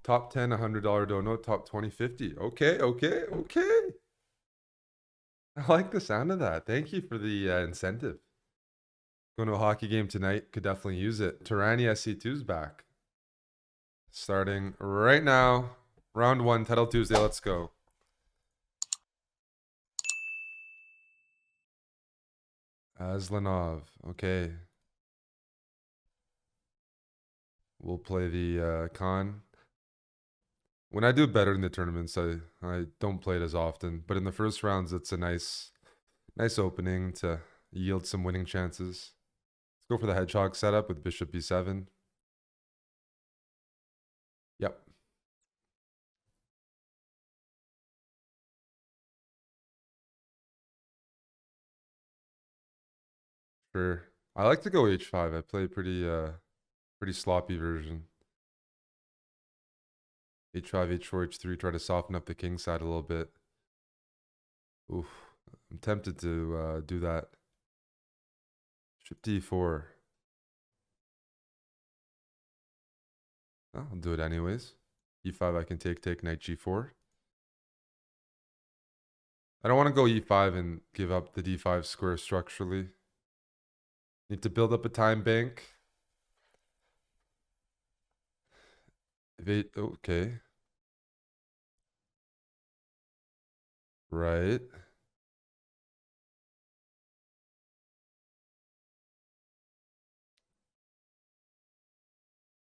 Top 10, $100 dono. Top 20, 50. Okay, okay, okay. I like the sound of that. Thank you for the incentive. Going to a hockey game tonight. Could definitely use it. Tyranny SC2's back. Starting right now. Round 1, Title Tuesday. Let's go. Aslanov. Okay. We'll play the con. When I do better in the tournaments, I don't play it as often. But in the first rounds, it's a nice opening to yield some winning chances. Let's go for the hedgehog setup with bishop b7. Yep. Sure. I like to go h5. I play pretty sloppy version. h5, h4, h3, try to soften up the king side a little bit. Oof. I'm tempted to do that. Bishop d4. Oh, I'll do it anyways. e5, I can take, knight g4. I don't want to go e5 and give up the d5 square structurally. Need to build up a time bank. Okay. Right.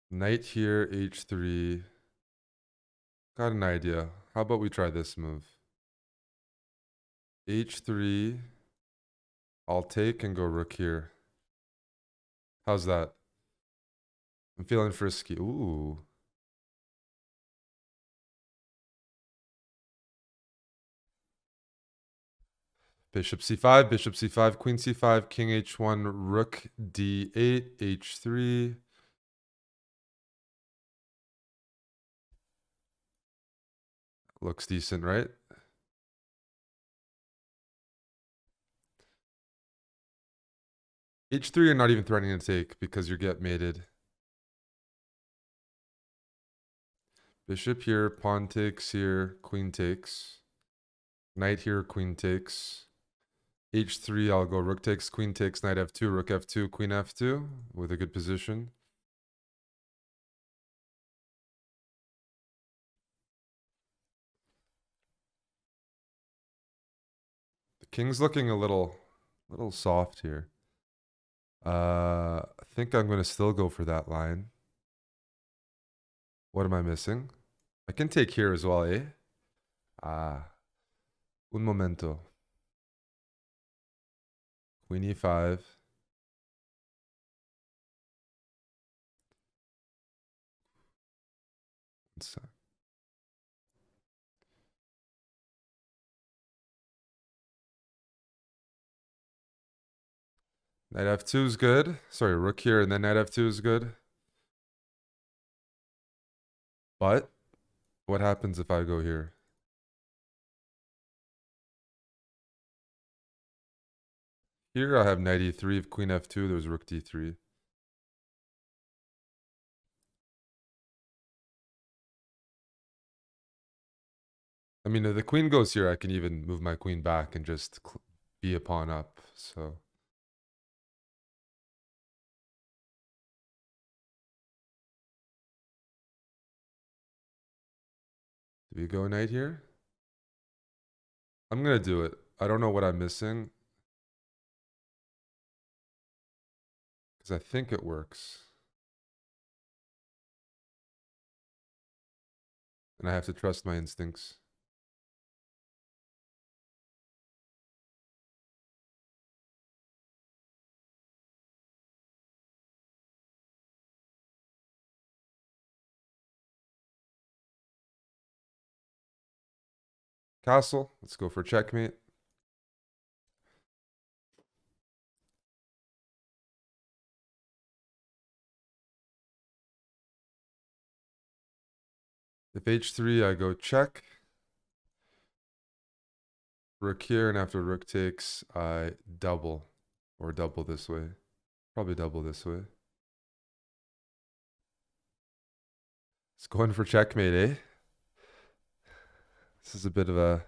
Knight here, h3. Got an idea. How about we try this move? h3. I'll take and go rook here. How's that? I'm feeling frisky. Ooh. Bishop c5, queen c5, king h1, rook d8, h3. Looks decent, right? h3 you're not even threatening to take because you get mated. Bishop here, pawn takes here, queen takes. Knight here, queen takes. h3, I'll go rook takes, queen takes, knight f2, rook f2, queen f2 with a good position. The king's looking a little soft here. I think I'm going to still go for that line. What am I missing? I can take here as well, eh? Un momento. Queen e5. Knight f2 is good. Sorry, rook here and then knight f2 is good. But what happens if I go here? Here I have knight e3. If queen f2, there's rook d3. I mean, if the queen goes here, I can even move my queen back and just be a pawn up. So do we go knight here? I'm going to do it. I don't know what I'm missing. Because I think it works. And I have to trust my instincts. Castle. Let's go for checkmate. If h3, I go check. Rook here, and after rook takes, I double. Or double this way. Probably double this way. It's going for checkmate, eh? This is a bit of a...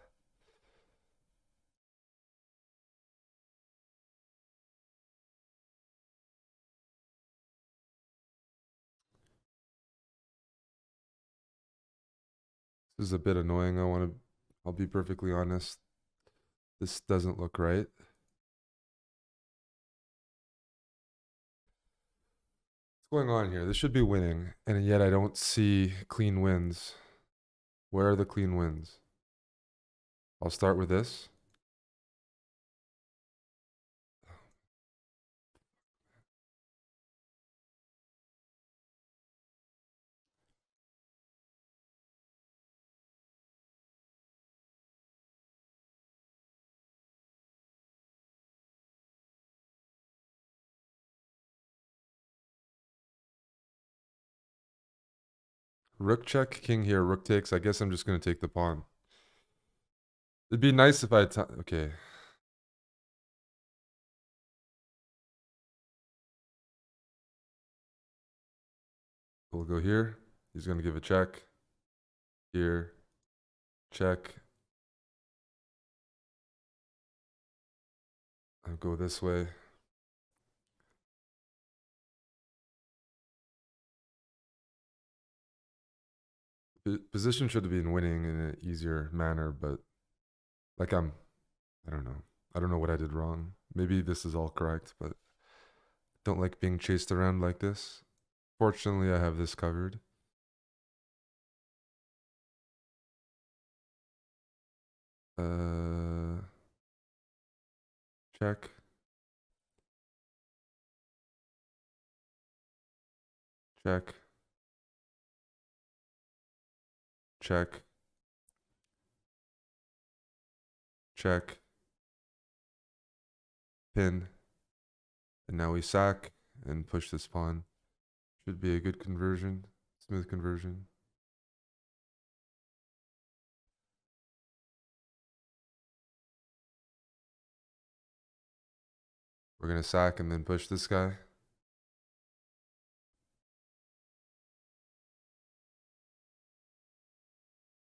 This is a bit annoying. I'll be perfectly honest. This doesn't look right. What's going on here? This should be winning, and yet I don't see clean wins. Where are the clean wins? I'll start with this. Rook check, king here, rook takes. I guess I'm just going to take the pawn. It'd be nice if I... Okay. We'll go here. He's going to give a check. Here. Check. I'll go this way. Position should have been winning in an easier manner, but like I don't know. I don't know what I did wrong. Maybe this is all correct, but don't like being chased around like this. Fortunately, I have this covered. Check. Check. Check. Check. Pin. And now we sack and push this pawn. Should be a good conversion. Smooth conversion. We're going to sack and then push this guy.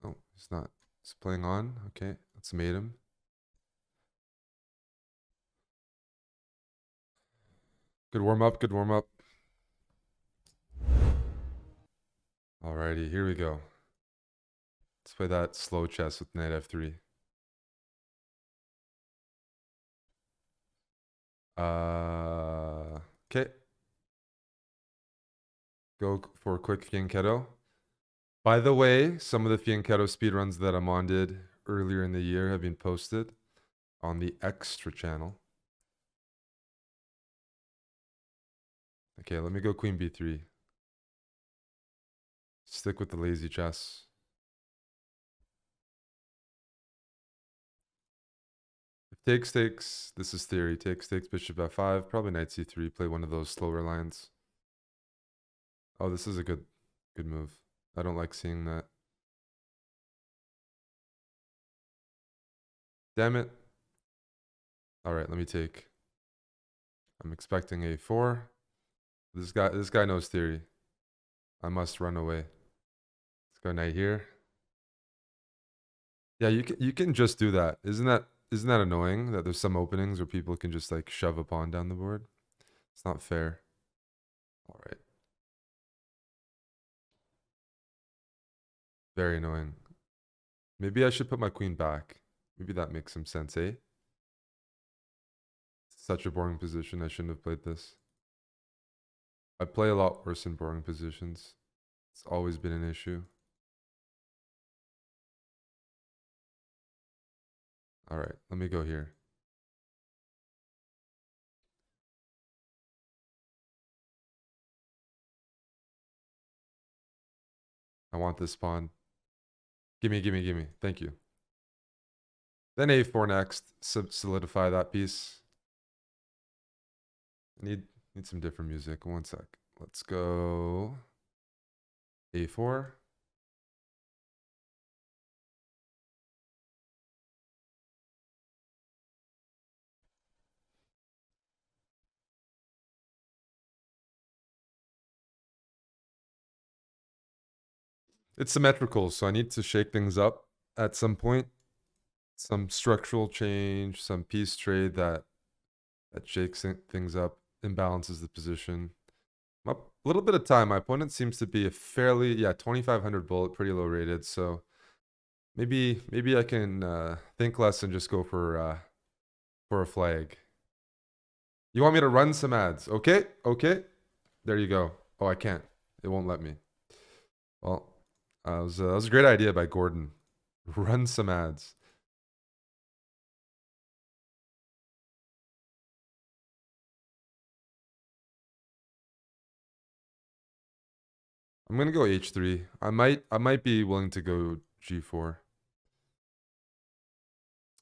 Oh, he's not. He's playing on. Okay, let's mate him. Good warm up, good warm up. Alrighty, here we go. Let's play that slow chess with knight f3. Okay. Go for a quick fianchetto. By the way, some of the fianchetto speedruns that Amon did earlier in the year have been posted on the extra channel. Okay, let me go queen b3. Stick with the lazy chess. If takes, takes, this is theory. Takes, takes, bishop f5, probably knight c3. Play one of those slower lines. Oh, this is a good move. I don't like seeing that. Damn it. All right, let me take. I'm expecting a4. This guy knows theory. I must run away. Let's go knight here. Yeah, you can just do that. Isn't that annoying that there's some openings where people can just like shove a pawn down the board? It's not fair. All right. Very annoying. Maybe I should put my queen back. Maybe that makes some sense, eh? Such a boring position. I shouldn't have played this. I play a lot worse in boring positions. It's always been an issue. All right, let me go here. I want this pawn. Gimme, gimme, gimme. Thank you. Then a4 next. Solidify that piece. Need some different music. One sec. Let's go a4. It's symmetrical, so I need to shake things up at some point. Some structural change, some piece trade that shakes things up, imbalances the position. A little bit of time. My opponent seems to be a fairly 2500 bullet, pretty low rated. So maybe I can think less and just go for a flag. You want me to run some ads? Okay, okay. There you go. Oh, I can't. It won't let me. Well, that was a great idea by Gordon. Run some ads. I'm gonna go h3. I might be willing to go g4.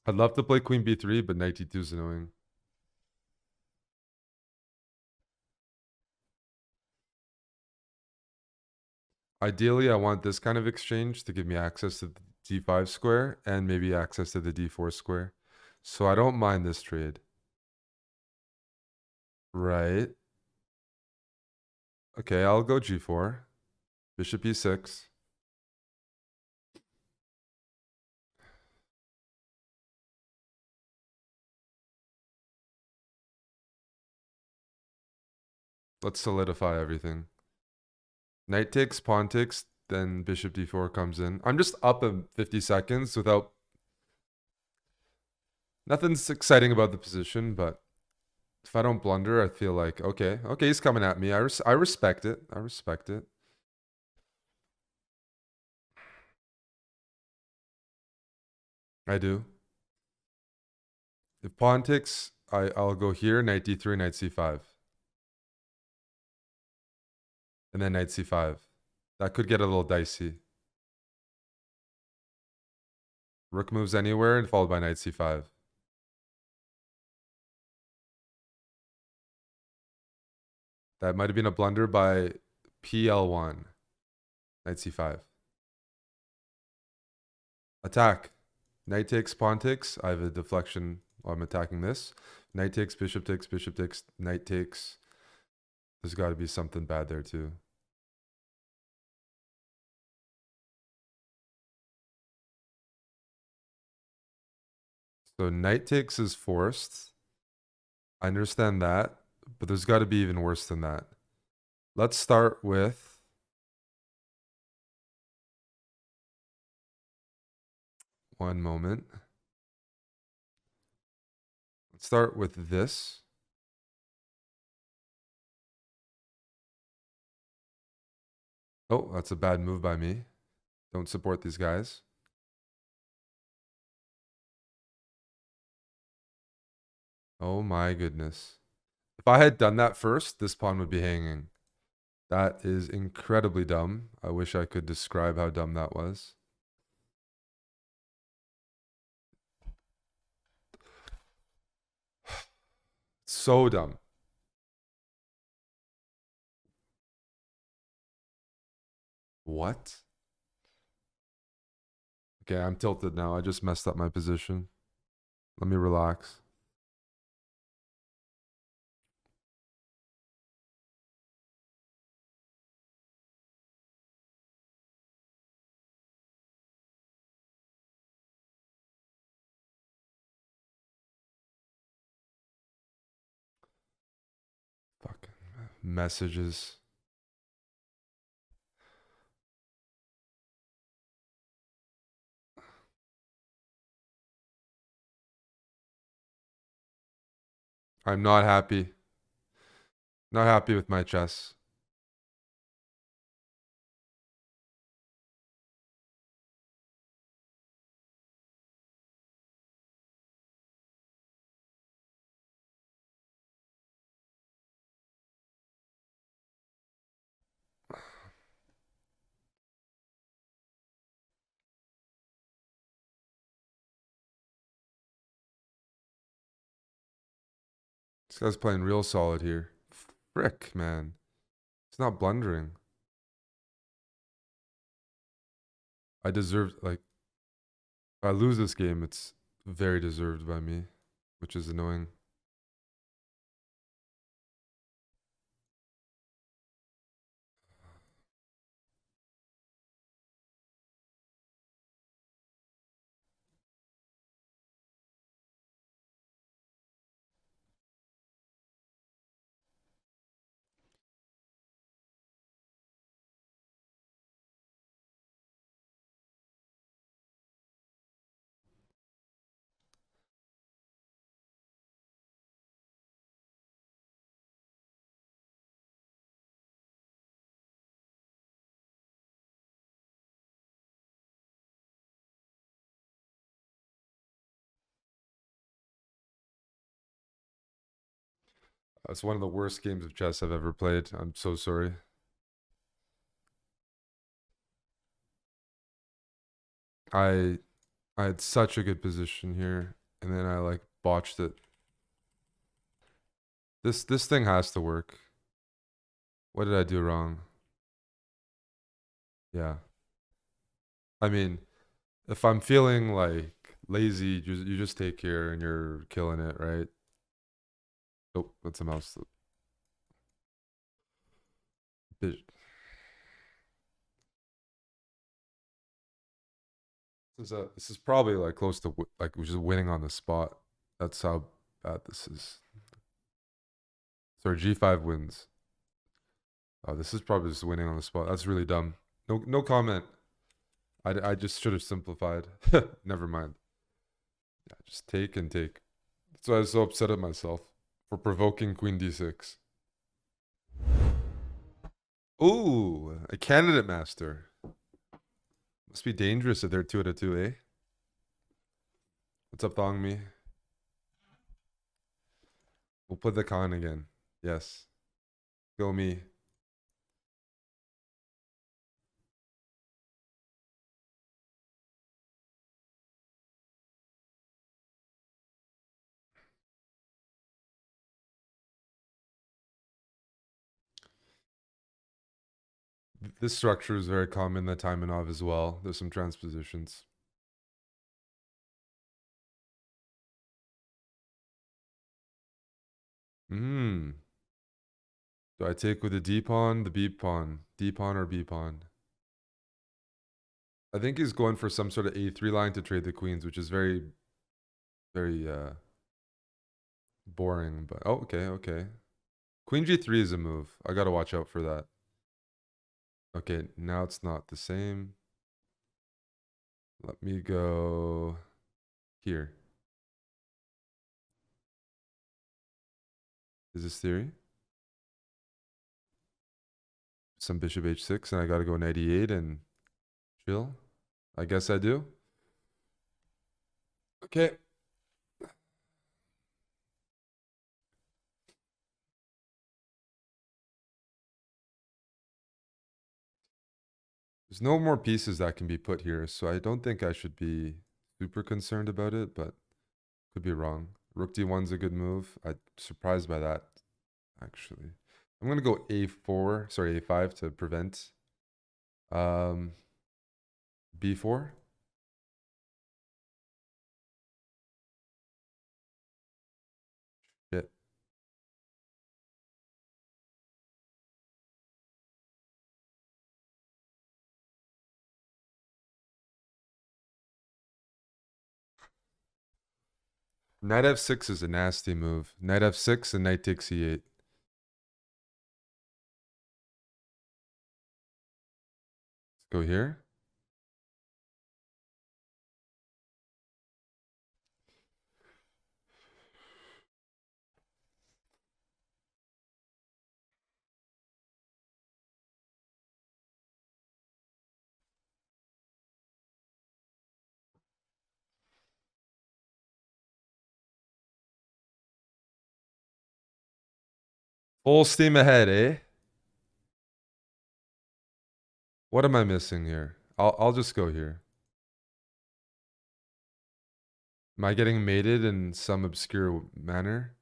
I'd love to play queen b3, but knight d2 is annoying. Ideally, I want this kind of exchange to give me access to the d5 square and maybe access to the d4 square. So I don't mind this trade. Right. Okay, I'll go g4. Bishop e6. Let's solidify everything. Knight takes, pawn takes, then bishop d4 comes in. I'm just up in 50 seconds without... Nothing's exciting about the position, but if I don't blunder, I feel like, okay, he's coming at me. I respect it. I respect it. I do. If pawn takes, I'll go here, knight d3, knight c5. And then knight c5. That could get a little dicey. Rook moves anywhere and followed by knight c5. That might have been a blunder by PL1. Knight c5. Attack. Knight takes, pawn takes. I have a deflection while I'm attacking this. Knight takes, bishop takes, knight takes. There's got to be something bad there too. So knight takes is forced. I understand that, but there's got to be even worse than that. Let's start with... One moment. Let's start with this. Oh, that's a bad move by me. Don't support these guys. Oh my goodness. If I had done that first, this pawn would be hanging. That is incredibly dumb. I wish I could describe how dumb that was. So dumb. What? Okay, I'm tilted now. I just messed up my position. Let me relax. Fucking messages. I'm not happy. Not happy with my chess. This guy's playing real solid here. Frick, man. He's not blundering. I deserve, like, if I lose this game, it's very deserved by me, which is annoying. That's one of the worst games of chess I've ever played. I'm so sorry. I I had such a good position here, and then I like botched it. This thing has to work. What did I do wrong? Yeah. I mean, if I'm feeling like lazy, you just take care and you're killing it, right? Oh, that's a mouse. This this is probably like close to like just winning on the spot. That's how bad this is. Sorry, G5 wins. Oh, this is probably just winning on the spot. That's really dumb. No comment. I just should have simplified. Never mind. Yeah, just take and take. That's why I was so upset at myself for provoking Queen D6. Ooh, a candidate master. Must be dangerous if they're 2 out of 2, eh? What's up, Thong Me? We'll play the con again. Yes. Go me. This structure is very common in the Taimanov as well. There's some transpositions. Hmm. Do I take with the D pawn, the B pawn? D pawn or B pawn? I think he's going for some sort of A3 line to trade the queens, which is very boring. But oh, okay. Queen G3 is a move. I gotta watch out for that. Okay, now it's not the same. Let me go here. Is this theory? Some bishop h6, and I gotta go knight e8 and chill. I guess I do. Okay. There's no more pieces that can be put here, so I don't think I should be super concerned about it, but could be wrong. Rook d1's a good move. I'm surprised by that, actually. I'm gonna go a4, sorry, a5 to prevent. B4. Shit. Knight f6 is a nasty move. Knight f6 and knight takes e8. Let's go here. Full steam ahead, eh? What am I missing here? I'll just go here. Am I getting mated in some obscure manner?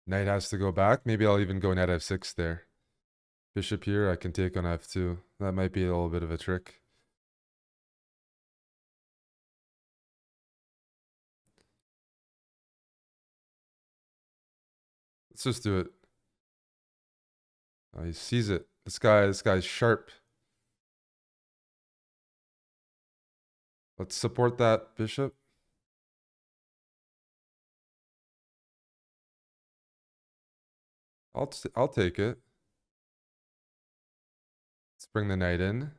Knight has to go back. Maybe I'll even go knight f6 there. Bishop here, I can take on f2. That might be a little bit of a trick. Let's just do it. Oh, he sees it. This guy's sharp. Let's support that bishop. I'll take it. Let's bring the knight in.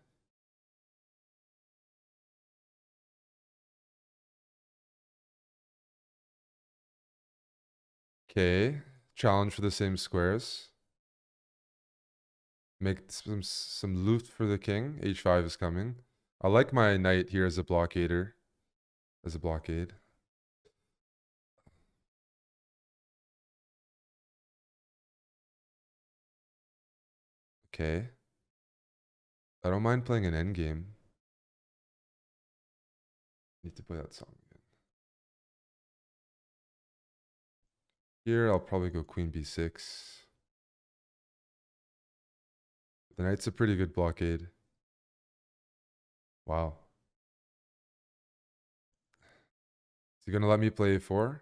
Okay. Challenge for the same squares. Make some loot for the king. H5 is coming. I like my knight here as a blockader. As a blockade. Okay. I don't mind playing an endgame. Need to play that song again. Here, I'll probably go queen b6. The knight's a pretty good blockade. Wow. Is he gonna let me play a4?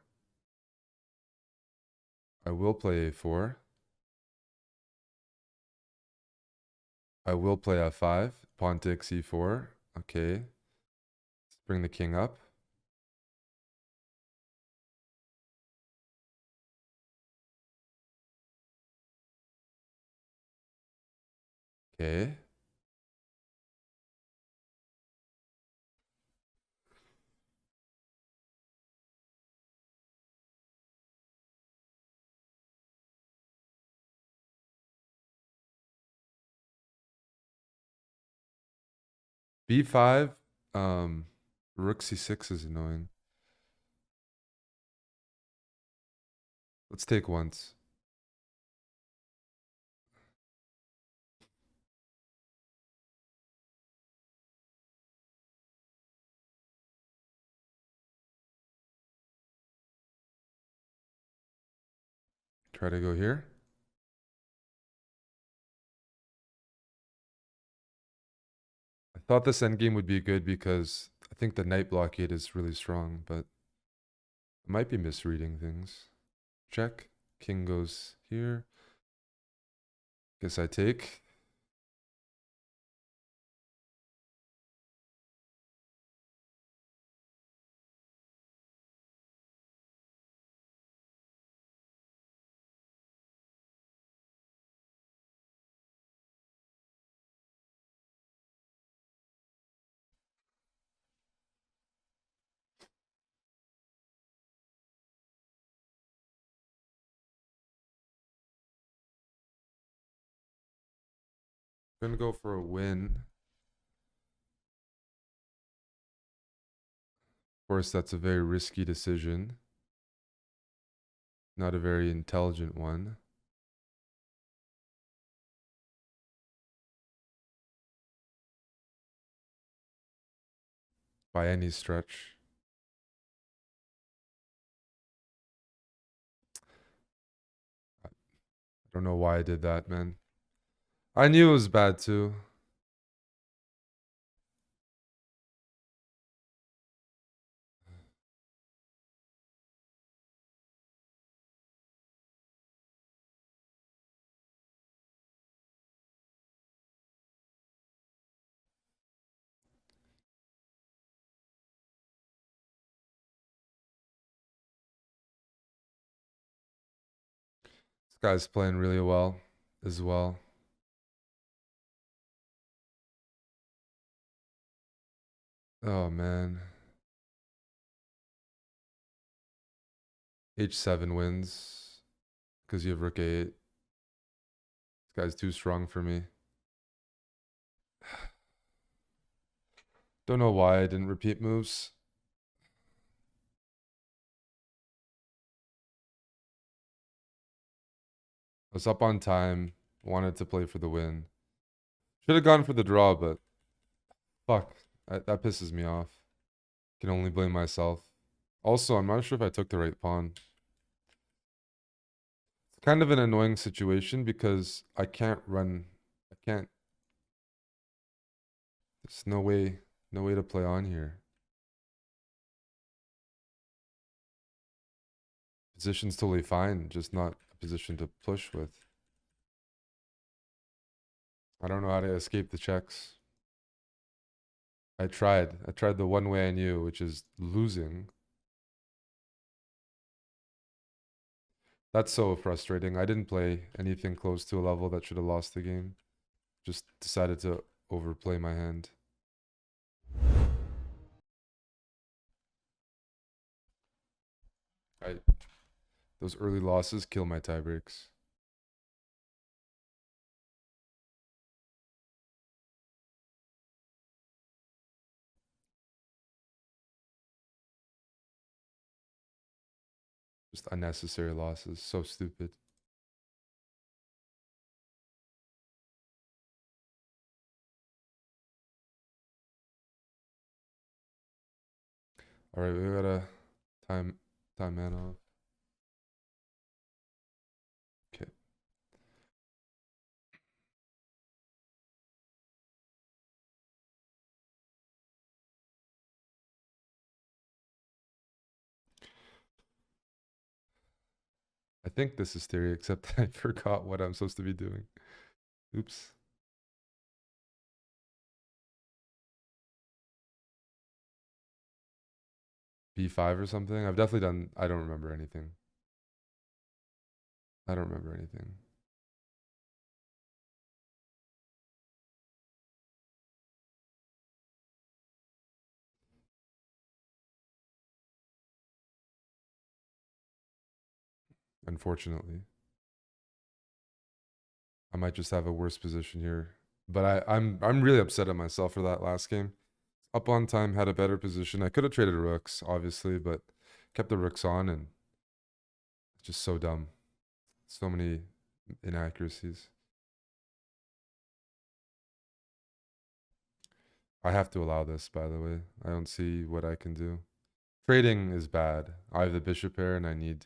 I will play a4. I will play f5. Pawn takes e4. Okay. Let's bring the king up. Okay. b5. Rook c6 is annoying. Let's take once. Try to go here. I thought this endgame would be good because I think the knight blockade is really strong, but I might be misreading things. Check. King goes here. Guess I take. Gonna go for a win. Of course, that's a very risky decision. Not a very intelligent one. By any stretch. I don't know why I did that, man. I knew it was bad too. This guy's playing really well as well. Oh man. H7 wins because you have rook a8. This guy's too strong for me. Don't know why I didn't repeat moves. I was up on time. Wanted to play for the win. Should have gone for the draw, but fuck. That pisses me off. Can only blame myself. Also, I'm not sure if I took the right pawn. It's kind of an annoying situation because I can't run. I can't. There's no way to play on here. Position's totally fine, just not a position to push with. I don't know how to escape the checks. I tried. I tried the one way I knew, which is losing. That's so frustrating. I didn't play anything close to a level that should have lost the game. Just decided to overplay my hand. Those early losses kill my tie breaks. Just unnecessary losses. So stupid. All right, we got a time man off. Okay. I think this is theory, except I forgot what I'm supposed to be doing. Oops. B5 or something. I've definitely done. I don't remember anything. I don't remember anything. Unfortunately, I might just have a worse position here. But I'm really upset at myself for that last game. Up on time, had a better position. I could have traded rooks, obviously, but kept the rooks on, and it's just so dumb. So many inaccuracies. I have to allow this, by the way. I don't see what I can do. Trading is bad. I have the bishop pair, and I need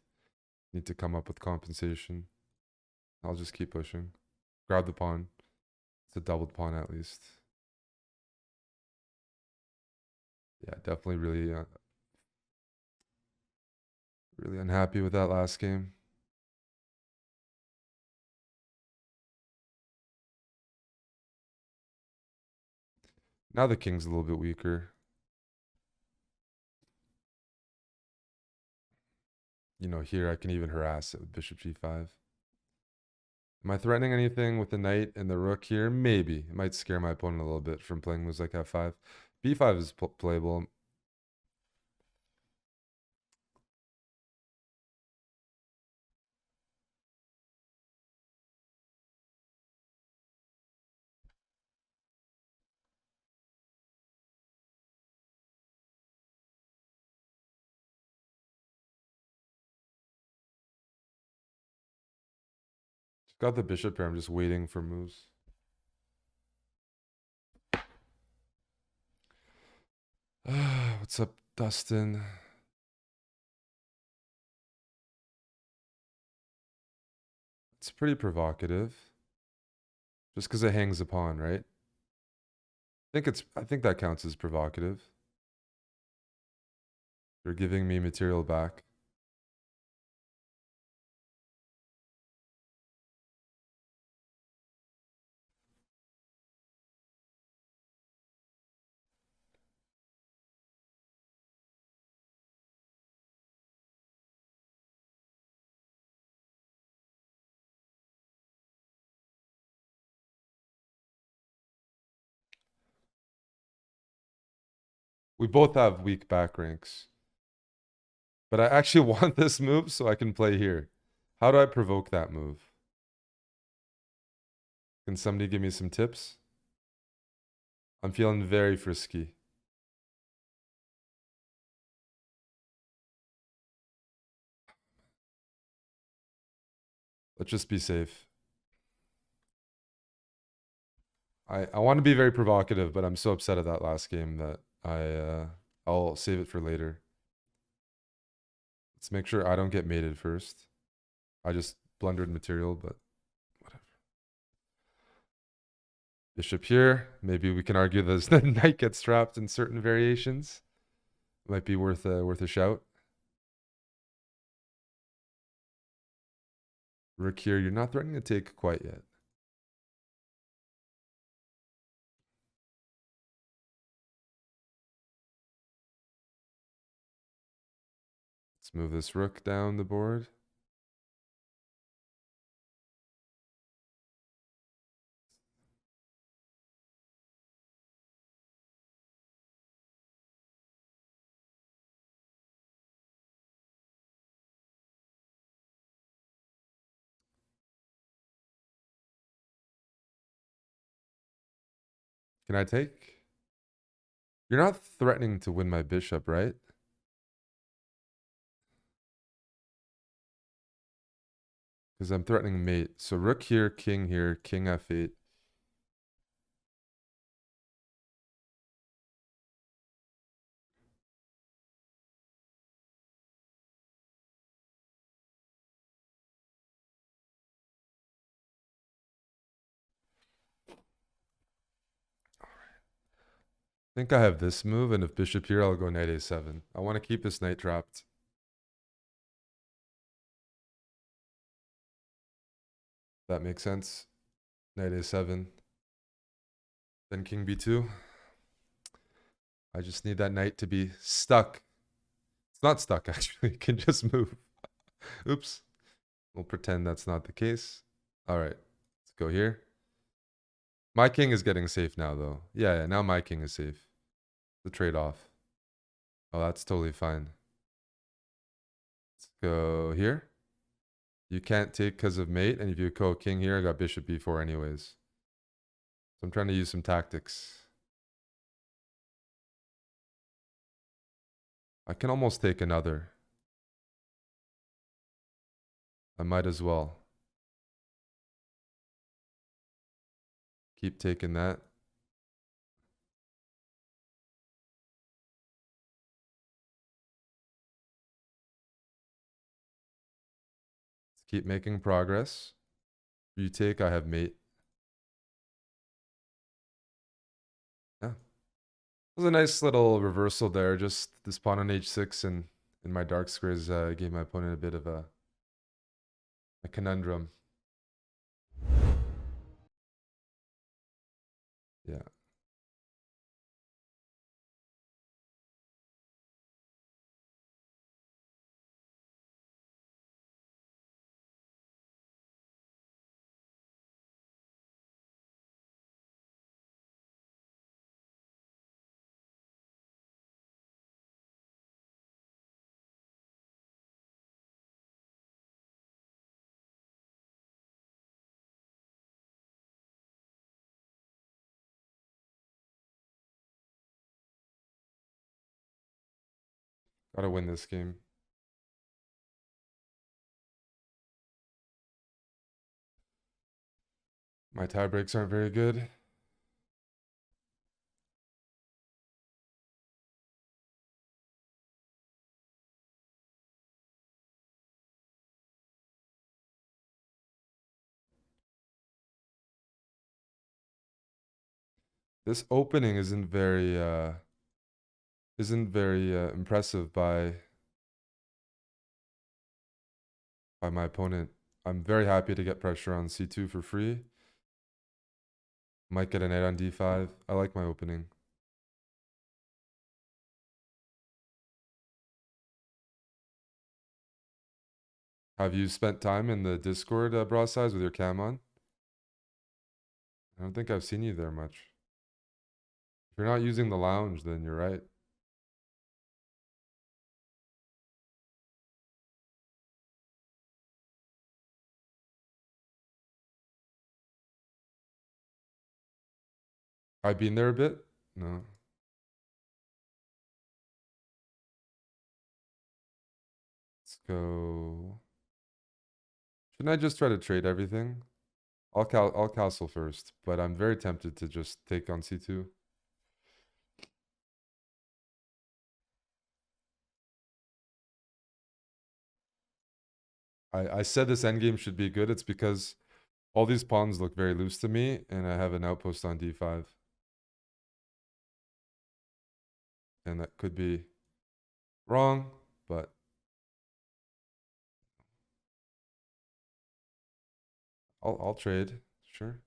to come up with compensation. I'll just keep pushing. Grab the pawn. It's a doubled pawn at least. Yeah, definitely really unhappy with that last game. Now the king's a little bit weaker. You know, here I can even harass it with bishop g5. Am I threatening anything with the knight and the rook here? Maybe. It might scare my opponent a little bit from playing moves like f5. b5 is playable. Got the bishop here. I'm just waiting for moves. What's up, Dustin? It's pretty provocative. Just because it hangs a pawn, right? I think that counts as provocative. You're giving me material back. We both have weak back ranks. But I actually want this move so I can play here. How do I provoke that move? Can somebody give me some tips? I'm feeling very frisky. Let's just be safe. I want to be very provocative, but I'm so upset at that last game that I'll save it for later. Let's make sure I don't get mated first. I just blundered material, but whatever. Bishop here. Maybe we can argue that the knight gets trapped in certain variations. Might be worth a shout. Rook here. You're not threatening to take quite yet. Let's move this rook down the board. Can I take? You're not threatening to win my bishop, right? Because I'm threatening mate. So rook here, king f8. I think I have this move, and if bishop here, I'll go knight a7. I want to keep this knight trapped. That makes sense. Knight a7. Then king b2. I just need that knight to be stuck. It's not stuck, actually. It can just move. Oops. We'll pretend that's not the case. All right. Let's go here. My king is getting safe now, though. Yeah, now my king is safe. The trade-off. Oh, that's totally fine. Let's go here. You can't take because of mate, and if you go king here, I got bishop b4 anyways. So I'm trying to use some tactics. I can almost take another. I might as well. Keep taking that. Let's keep making progress. You take, I have mate. Yeah. It was a nice little reversal there. Just this pawn on h6 and in my dark squares gave my opponent a bit of a conundrum. Yeah. Gotta win this game. My tie breaks aren't very good. This opening isn't very impressive by my opponent. I'm very happy to get pressure on c2 for free. Might get a knight on d5. I like my opening. Have you spent time in the Discord, BRAHS size with your cam on? I don't think I've seen you there much. If you're not using the lounge, then you're right. I've been there a bit? No. Let's go. Shouldn't I just try to trade everything? I'll castle first, but I'm very tempted to just take on c2. I said this endgame should be good. It's because all these pawns look very loose to me, and I have an outpost on d5. And that could be wrong, but I'll trade. Sure.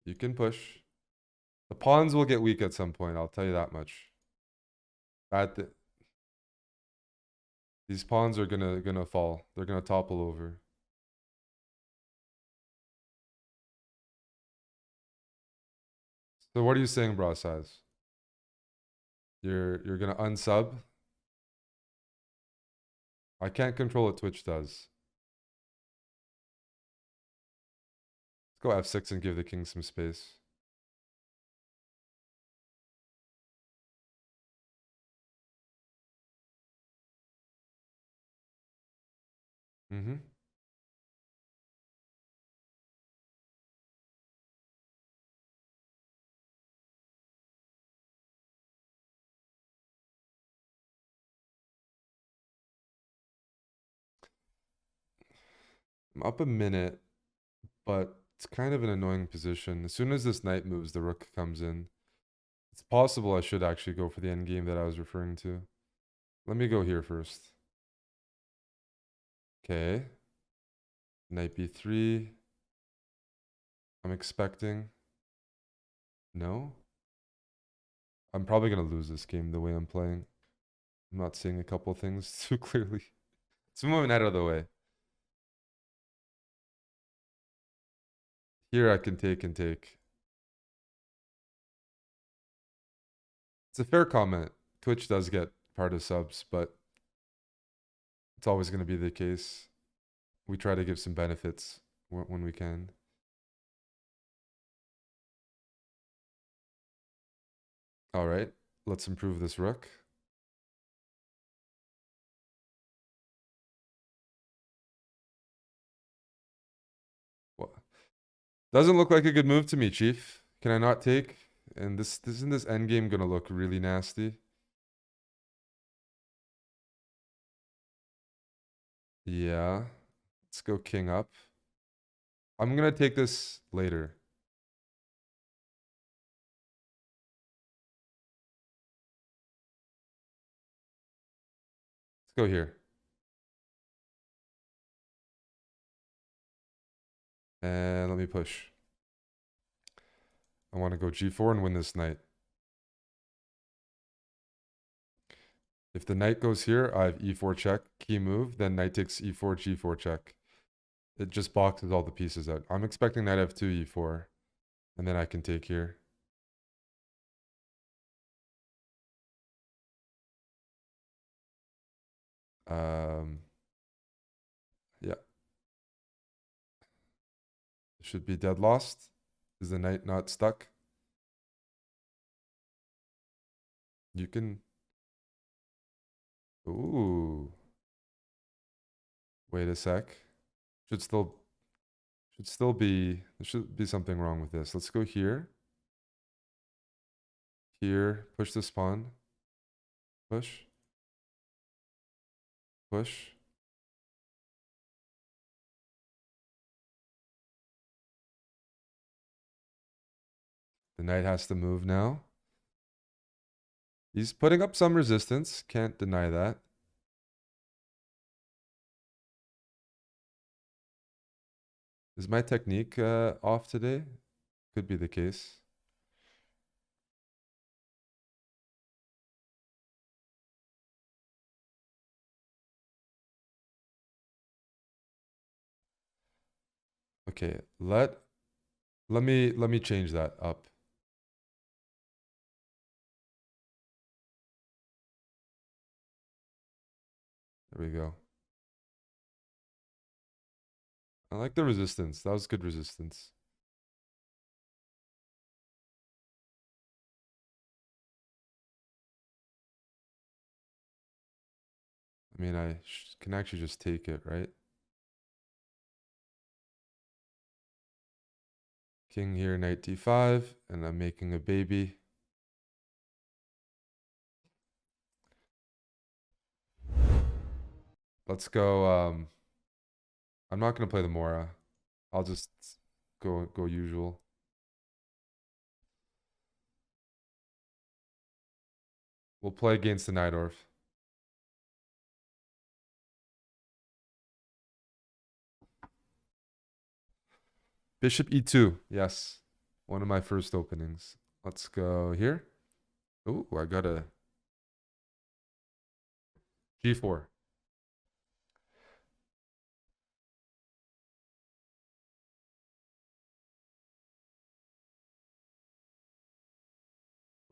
You can push. The pawns will get weak at some point, I'll tell you that much. These pawns are gonna fall. They're gonna topple over. So what are you saying, bro size? You're gonna unsub? I can't control what Twitch does. Let's go f6 and give the king some space. Mm-hmm. I'm up a minute, but it's kind of an annoying position. As soon as this knight moves, the rook comes in. It's possible I should actually go for the end game that I was referring to. Let me go here first. Okay. Knight b3. I'm expecting. No? I'm probably going to lose this game the way I'm playing. I'm not seeing a couple things too clearly. Let's move my knight out of the way. Here I can take and take. It's a fair comment. Twitch does get part of subs, but it's always going to be the case. We try to give some benefits when we can. All right, let's improve this rook. What? Doesn't look like a good move to me, Chief. Can I not take? And isn't this endgame gonna look really nasty? Yeah. Let's go king up. I'm gonna take this later. Let's go here. And let me push. I want to go g4 and win this knight. If the knight goes here, I have e4 check, key move, then knight takes e4, g4 check. It just boxes all the pieces out. I'm expecting knight f2, e4, and then I can take here. Yeah. Should be dead lost. Is the knight not stuck? You can... Ooh. Wait a sec. Should still... Should still be... There should be something wrong with this. Let's go here. Here. Push this pawn. Push. Push. The knight has to move now. He's putting up some resistance. Can't deny that. Is my technique off today? Could be the case. Okay, let me change that up. There we go. I like the resistance. That was good resistance. I mean, I can actually just take it, right? King here, knight d5, and I'm making a baby. Let's go. I'm not gonna play the Mora. I'll just go usual. We'll play against the Najdorf. Bishop e2. Yes. One of my first openings. Let's go here. Ooh, I got a g4.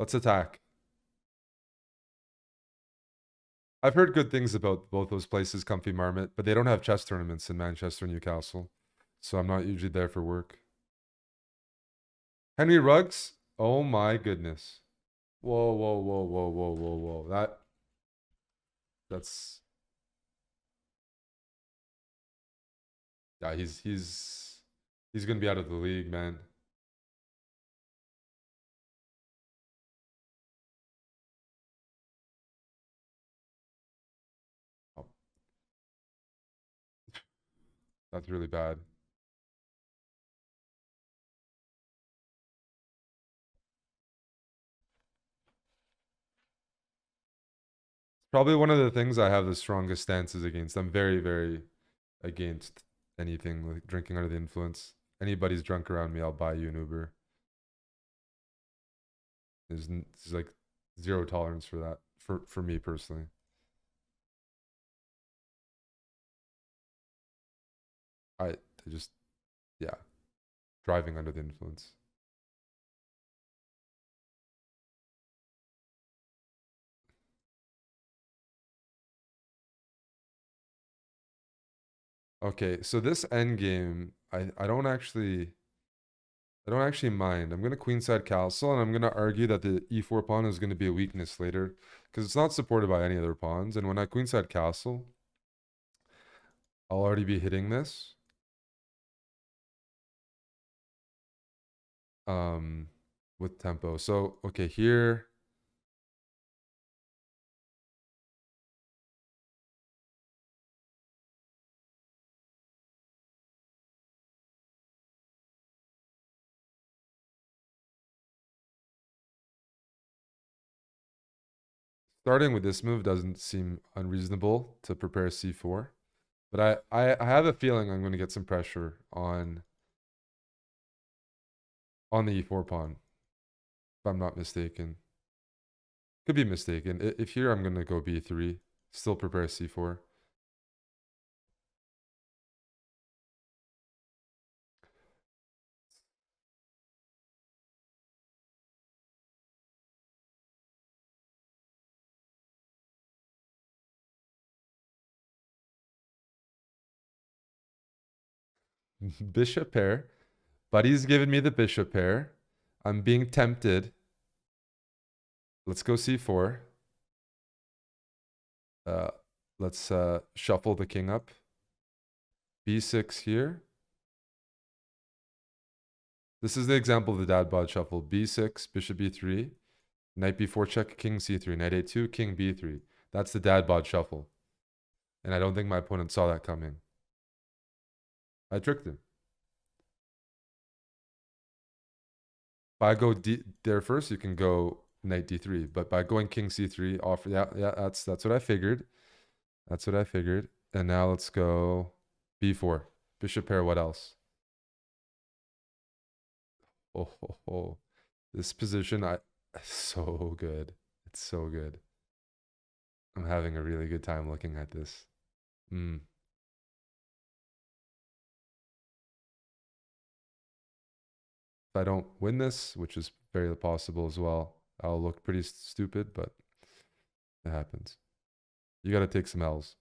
Let's attack. I've heard good things about both those places, Comfy Marmot, but they don't have chess tournaments in Manchester and Newcastle. So I'm not usually there for work. Henry Ruggs? Oh my goodness. Whoa, whoa, whoa, whoa, whoa, whoa, whoa. That's Yeah, he's gonna be out of the league, man. Oh, that's really bad. Probably one of the things I have the strongest stances against. I'm very, very against anything like drinking under the influence. Anybody's drunk around me, I'll buy you an Uber. There's like zero tolerance for that for me personally. I just yeah, driving under the influence. Okay, so this end game, I don't actually mind. I'm gonna queenside castle, and I'm gonna argue that the e4 pawn is gonna be a weakness later, because it's not supported by any other pawns. And when I queenside castle, I'll already be hitting this. Um, with tempo. So okay, here. Starting with this move doesn't seem unreasonable to prepare c4. But I have a feeling I'm going to get some pressure on the e4 pawn, if I'm not mistaken. Could be mistaken. If here, I'm going to go b3, still prepare c4. Bishop pair. Buddy's giving me the bishop pair. I'm being tempted. Let's go c4. Uh, let's shuffle the king up. b6 here. This is the example of the dad bod shuffle. b6, bishop b3, knight b4 check, king c3, knight a2, king b3. That's the dad bod shuffle. And I don't think my opponent saw that coming. I tricked him. If I go there first, you can go knight d3. But by going king c3, offer yeah, that's what I figured. That's what I figured. And now let's go b4. Bishop pair, what else? Oh. This position, so good. It's so good. I'm having a really good time looking at this. If I don't win this, which is very possible as well, I'll look pretty stupid, but it happens. You got to take some L's.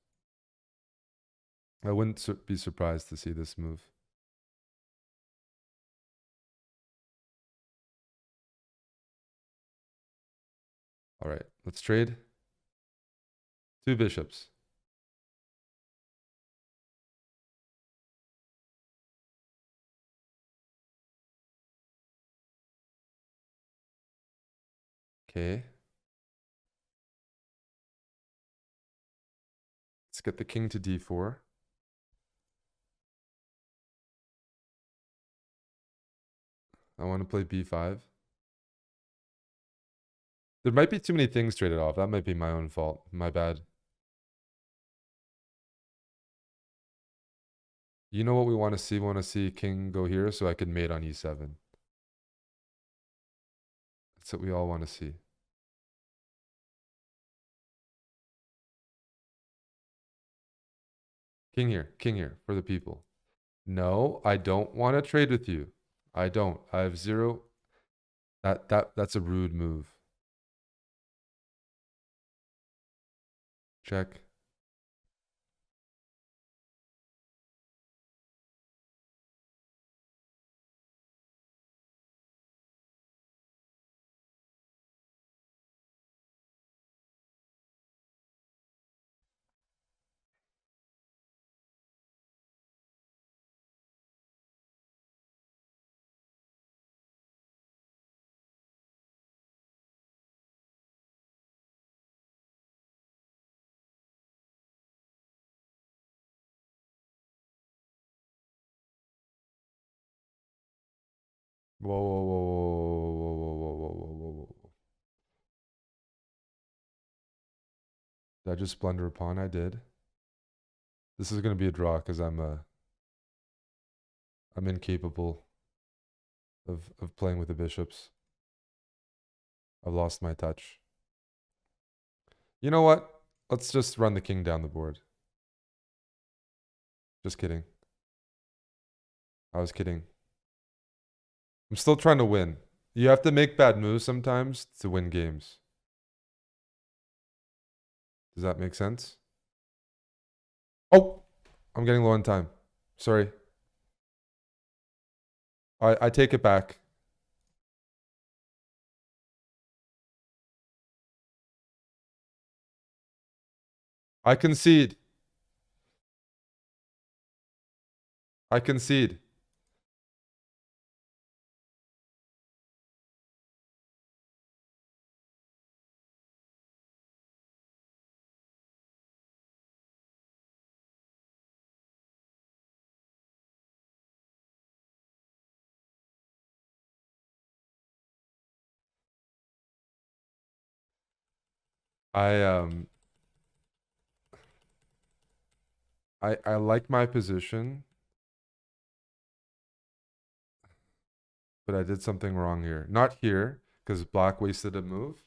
I wouldn't be surprised to see this move. All right, let's trade. 2 bishops. Okay. Let's get the king to d4. I want to play b5. There might be too many things traded off. That might be my own fault. My bad. You know what we want to see? We want to see king go here so I can mate on e7. That's what we all want to see. King here for the people. No, I don't want to trade with you. I don't. I have zero. That's a rude move. Check. Whoa, whoa, whoa, whoa, whoa, whoa, whoa, whoa, whoa, whoa, whoa. Did I just blunder a pawn? I did. This is gonna be a draw because I'm incapable of playing with the bishops. I've lost my touch. You know what? Let's just run the king down the board. Just kidding. I was kidding. I'm still trying to win. You have to make bad moves sometimes to win games. Does that make sense? Oh, I'm getting low on time. Sorry. I take it back. I concede. I concede. I um I like my position, but I did something wrong here. Not here, because black wasted a move.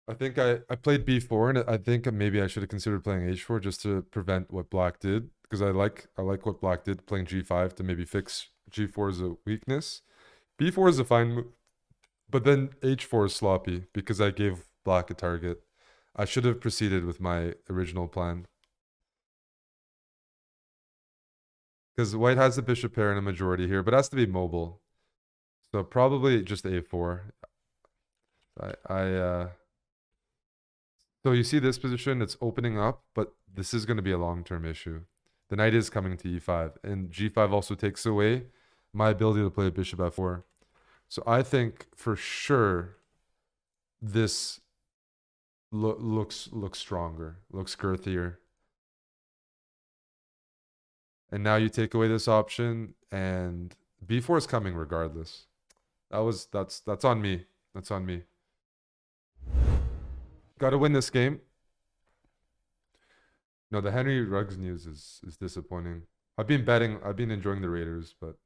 I think I played b4, and I think maybe I should have considered playing h4 just to prevent what black did, because I like what black did, playing g5 to maybe fix g4 as a weakness. b4 is a fine move, but then h4 is sloppy because I gave black a target. I should have proceeded with my original plan. Because white has the bishop pair in a majority here, but has to be mobile. So probably just a4. So you see this position, it's opening up, but this is going to be a long-term issue. The knight is coming to e5, and g5 also takes away my ability to play bishop f4. So I think for sure this looks stronger, looks girthier. And now you take away this option, and b4 is coming regardless. That's on me. That's on me. Got to win this game. No, the Henry Ruggs news is disappointing. I've been enjoying the Raiders, but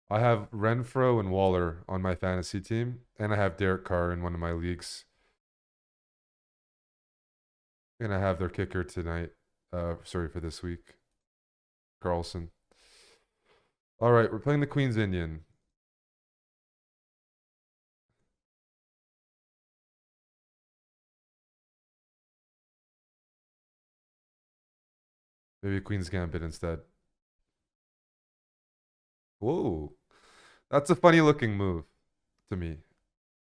I have Renfro and Waller on my fantasy team, and I have Derek Carr in one of my leagues. And I have their kicker tonight. Sorry, for this week. Carlson. All right, we're playing the Queen's Indian. Maybe Queen's Gambit instead. Whoa. That's a funny looking move to me.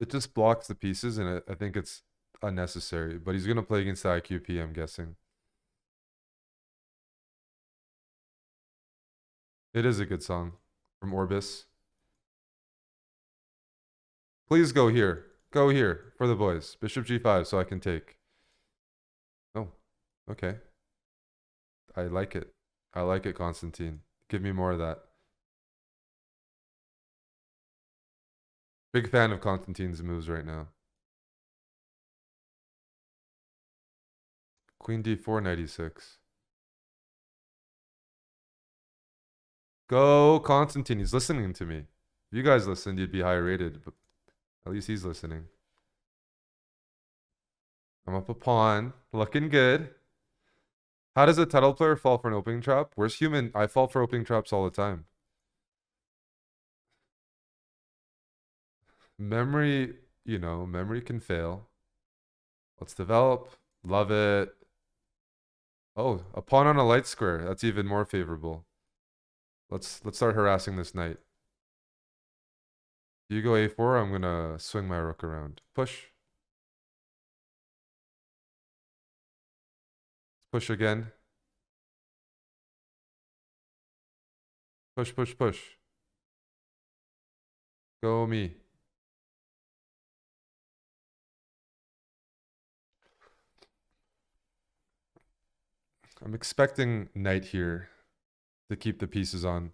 It just blocks the pieces, and I think it's unnecessary. But he's going to play against the IQP, I'm guessing. It is a good song from Orbis. Please go here. Go here for the boys. Bishop g5 so I can take. Oh, okay. I like it. I like it, Constantine. Give me more of that. Big fan of Constantine's moves right now. Queen d4, knight e6. Go, Constantine. He's listening to me. If you guys listened, you'd be higher rated, but at least he's listening. I'm up a pawn. Looking good. How does a title player fall for an opening trap? Where's human? I fall for opening traps all the time. Memory, memory can fail. Let's develop. Love it. Oh, a pawn on a light square. That's even more favorable. Let's start harassing this knight. You go a4, I'm gonna swing my rook around. Push. Push again. Push, push, push. Go me. I'm expecting knight here to keep the pieces on.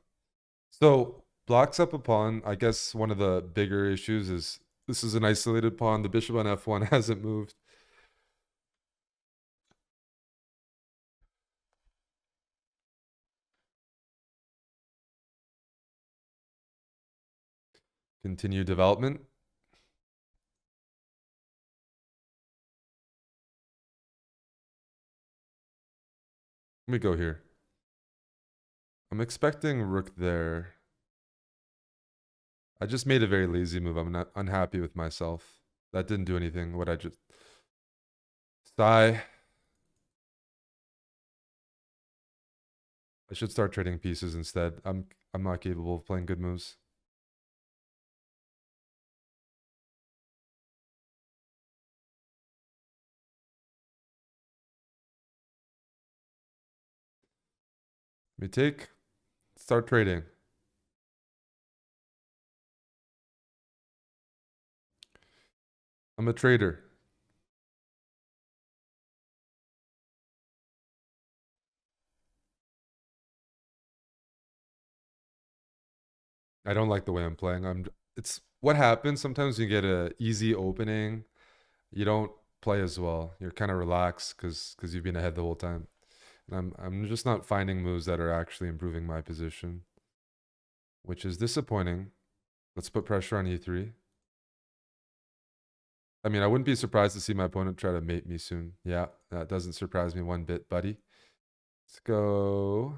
So Blocks up a pawn. I guess one of the bigger issues is this is an isolated pawn. The bishop on f1 hasn't moved. Continue development. Let me go here. I'm expecting rook there. I just made a very lazy move. I'm not unhappy with myself. That didn't do anything. What I just... Sigh. I should start trading pieces instead. I'm not capable of playing good moves. Let me take. Start trading. I'm a trader. I don't like the way I'm playing. It's what happens sometimes you get a easy opening. You don't play as well. You're kind of relaxed because you've been ahead the whole time. And I'm just not finding moves that are actually improving my position, which is disappointing. Let's put pressure on e3. I mean, I wouldn't be surprised to see my opponent try to mate me soon. Yeah, that doesn't surprise me one bit, buddy. Let's go.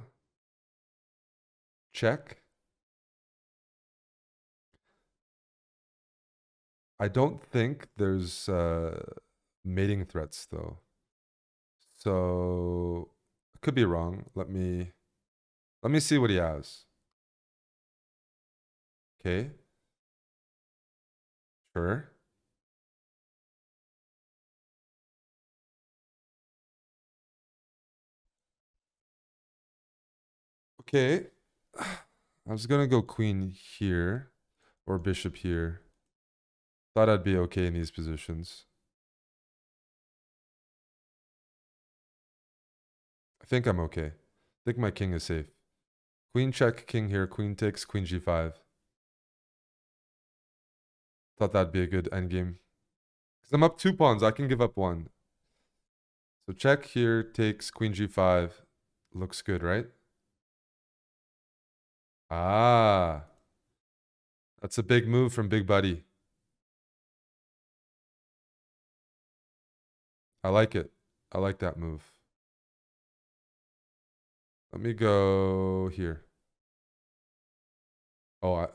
Check. I don't think there's mating threats though. So I could be wrong. Let me see what he has. Okay. Sure. Okay. I was gonna go queen here or bishop here. Thought I'd be okay in these positions. I think I'm okay. I think my king is safe. Queen check, king here, queen takes, queen g5. Thought that'd be a good endgame. Because I'm up 2 pawns, I can give up 1. So check here, takes, queen g5. Looks good, right? Ah. That's a big move from Big Buddy. I like it. I like that move. Let me go here. Oh,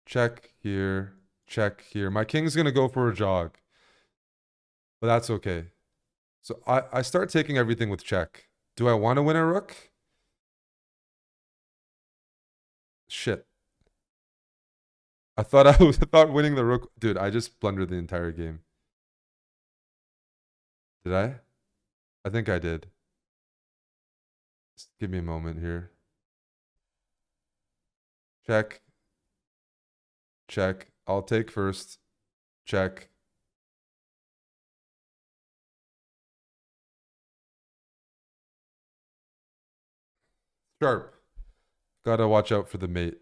check here. Check here. My king's going to go for a jog. But that's okay. So I start taking everything with check. Do I want to win a rook? Shit. I thought I thought winning the rook. Dude, I just blundered the entire game. Did I? I think I did. Just give me a moment here. Check. Check. I'll take first. Check. Sharp. Gotta watch out for the mate.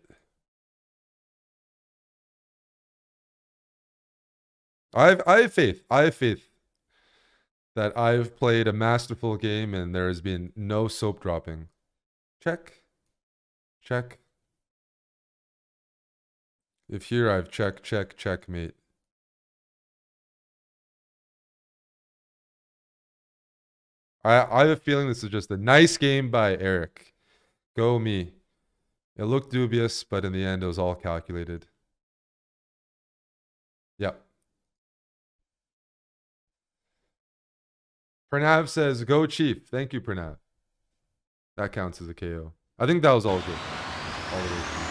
I have faith. I have faith that I've played a masterful game and there has been no soap dropping. Check. Check. If here I've check, checkmate. I have a feeling this is just a nice game by Eric. Go me. It looked dubious, but in the end it was all calculated. Yep. Pranav says, go Chief. Thank you, Pranav. That counts as a KO. I think that was all good. All the way through.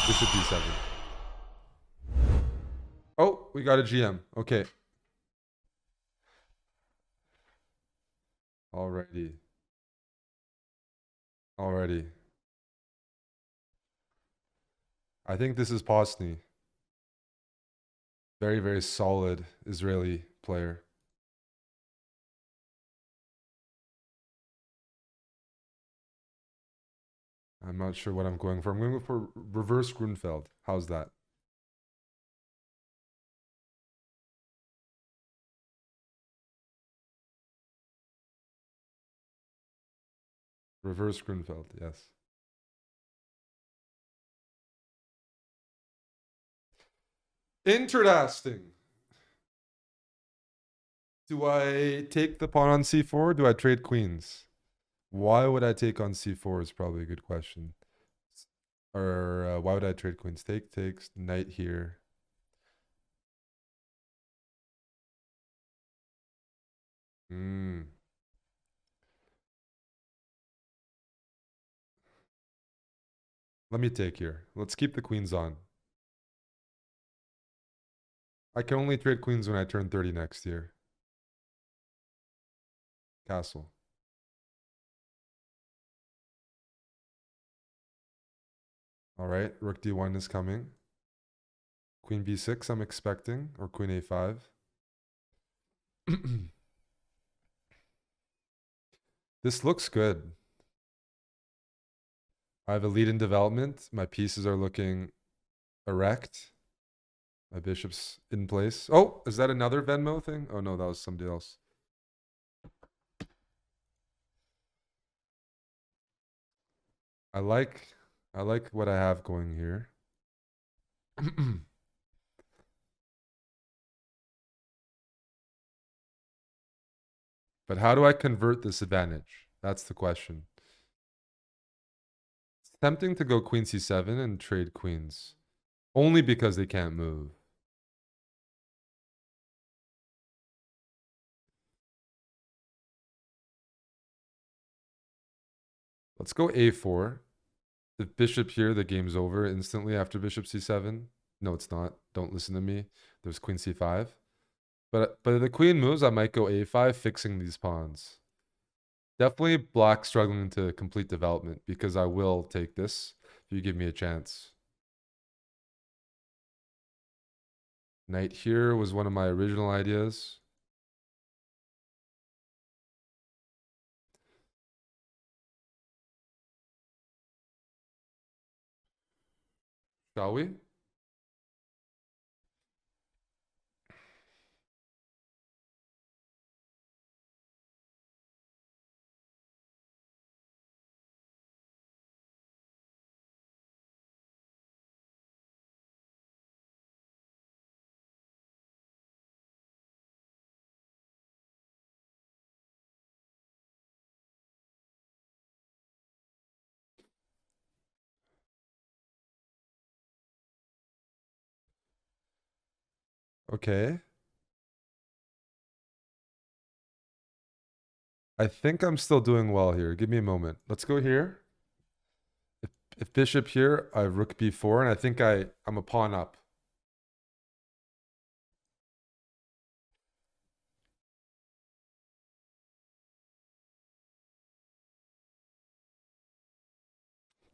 Bishop d7. Oh, we got a GM. Okay. Alrighty. Alrighty. I think this is Posny. Very, very solid Israeli player. I'm not sure what I'm going for. I'm going for reverse Grunfeld. How's that? Reverse Grunfeld, yes. Interesting. Do I take the pawn on c4 or do I trade queens? Why would I take on c4 is probably a good question. Or why would I trade queens? Take, takes, knight here. Hmm. Let me take here. Let's keep the queens on. I can only trade queens when I turn 30 next year. Castle. All right, rook d1 is coming. Queen b6 I'm expecting, or queen a5. This looks good. I have a lead in development. My pieces are looking erect. My bishop's in place. Oh, is that another Venmo thing? Oh no, that was somebody else. I like what I have going here. But how do I convert this advantage? That's the question. It's tempting to go queen c7 and trade queens. Only because they can't move. Let's go a4. If bishop here, the game's over instantly after bishop c7. No, it's not. Don't listen to me. There's queen c5. But if the queen moves, I might go a5, fixing these pawns. Definitely black struggling to complete development because I will take this if you give me a chance. Knight here was one of my original ideas. Shall we? Okay. I think I'm still doing well here. Give me a moment. Let's go here. If bishop here, I have rook b4, and I think I'm a pawn up.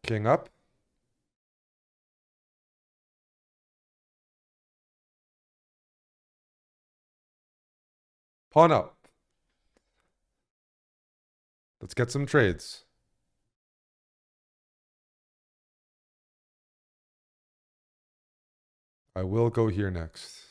King up. Pawn up. Let's get some trades. I will go here next.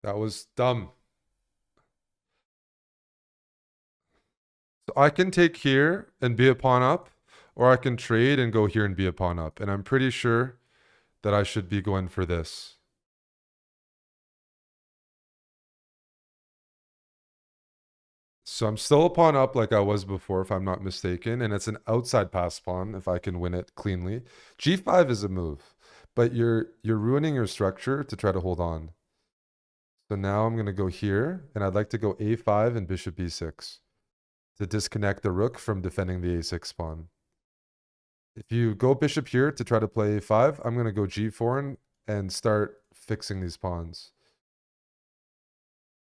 That was dumb. So I can take here and be a pawn up, or I can trade and go here and be a pawn up. And I'm pretty sure that I should be going for this. So I'm still a pawn up like I was before, if I'm not mistaken. And it's an outside pass pawn if I can win it cleanly. G5 is a move, but you're ruining your structure to try to hold on. So now I'm going to go here, and I'd like to go a5 and bishop b6 to disconnect the rook from defending the a6 pawn. If you go bishop here to try to play a5, I'm going to go g4 and start fixing these pawns.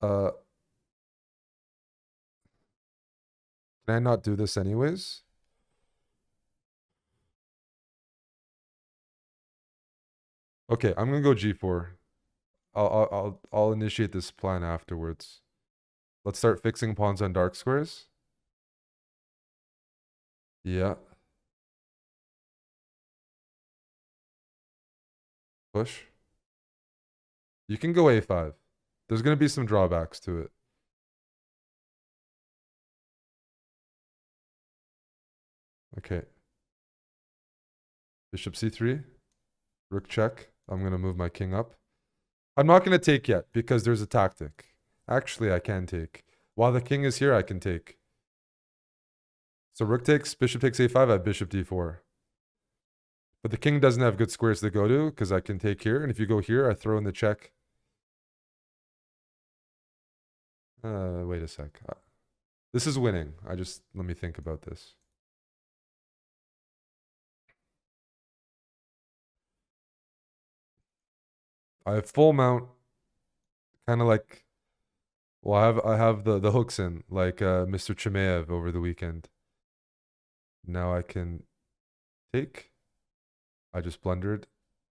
Uh, can I not do this anyways? Okay, I'm gonna go g4. I'll initiate this plan afterwards. Let's start fixing pawns on dark squares. Yeah. Push. You can go a5. There's gonna be some drawbacks to it. Okay. Bishop c3. Rook check. I'm gonna move my king up. I'm not gonna take yet because there's a tactic. Actually, I can take. While the king is here, I can take. So rook takes, bishop takes a5, I have bishop d4. But the king doesn't have good squares to go to because I can take here. And if you go here, I throw in the check. Wait a sec. This is winning. Let me think about this. I have full mount, kind of like, well, I have the hooks in, like Mr. Chimaev over the weekend. Now I can take. I just blundered.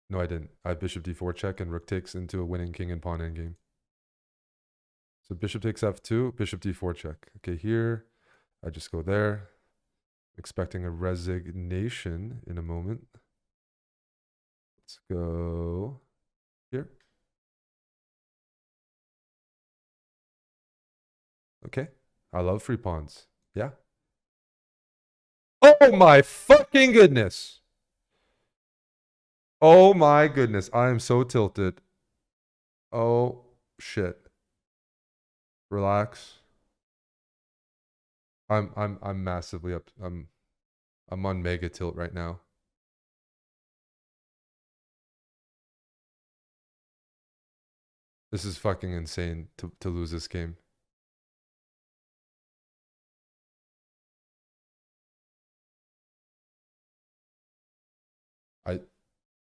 No, I didn't. I have bishop d4 check and rook takes into a winning king and pawn endgame. So bishop takes f2, bishop d4 check. Okay, here, I just go there. Expecting a resignation in a moment. Let's go here. Okay. I love free pawns. Yeah. Oh my fucking goodness. Oh my goodness. I am so tilted. Oh shit. Relax. I'm massively up. I'm on mega tilt right now. This is fucking insane to lose this game.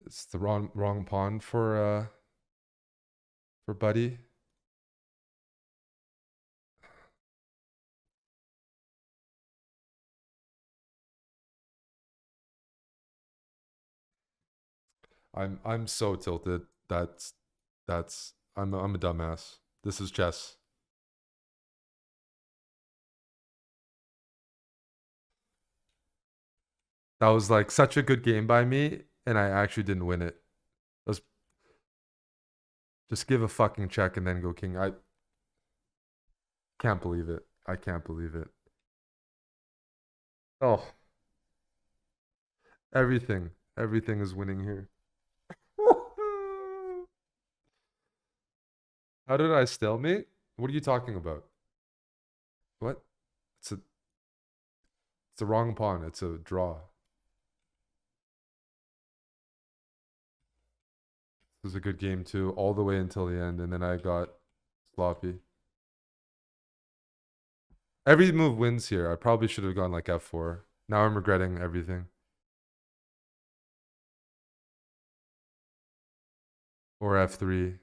It's the wrong pawn for Buddy. I'm so tilted. I'm a dumbass. This is chess. That was like such a good game by me, and I actually didn't win it. Let's just give a fucking check and then go king. I can't believe it. I can't believe it. Oh, everything is winning here. How did I stalemate? What are you talking about? What? It's a it's a wrong pawn. It's a draw. This was a good game too, all the way until the end, and then I got sloppy. Every move wins here. I probably should have gone like f4. Now I'm regretting everything. Or f3.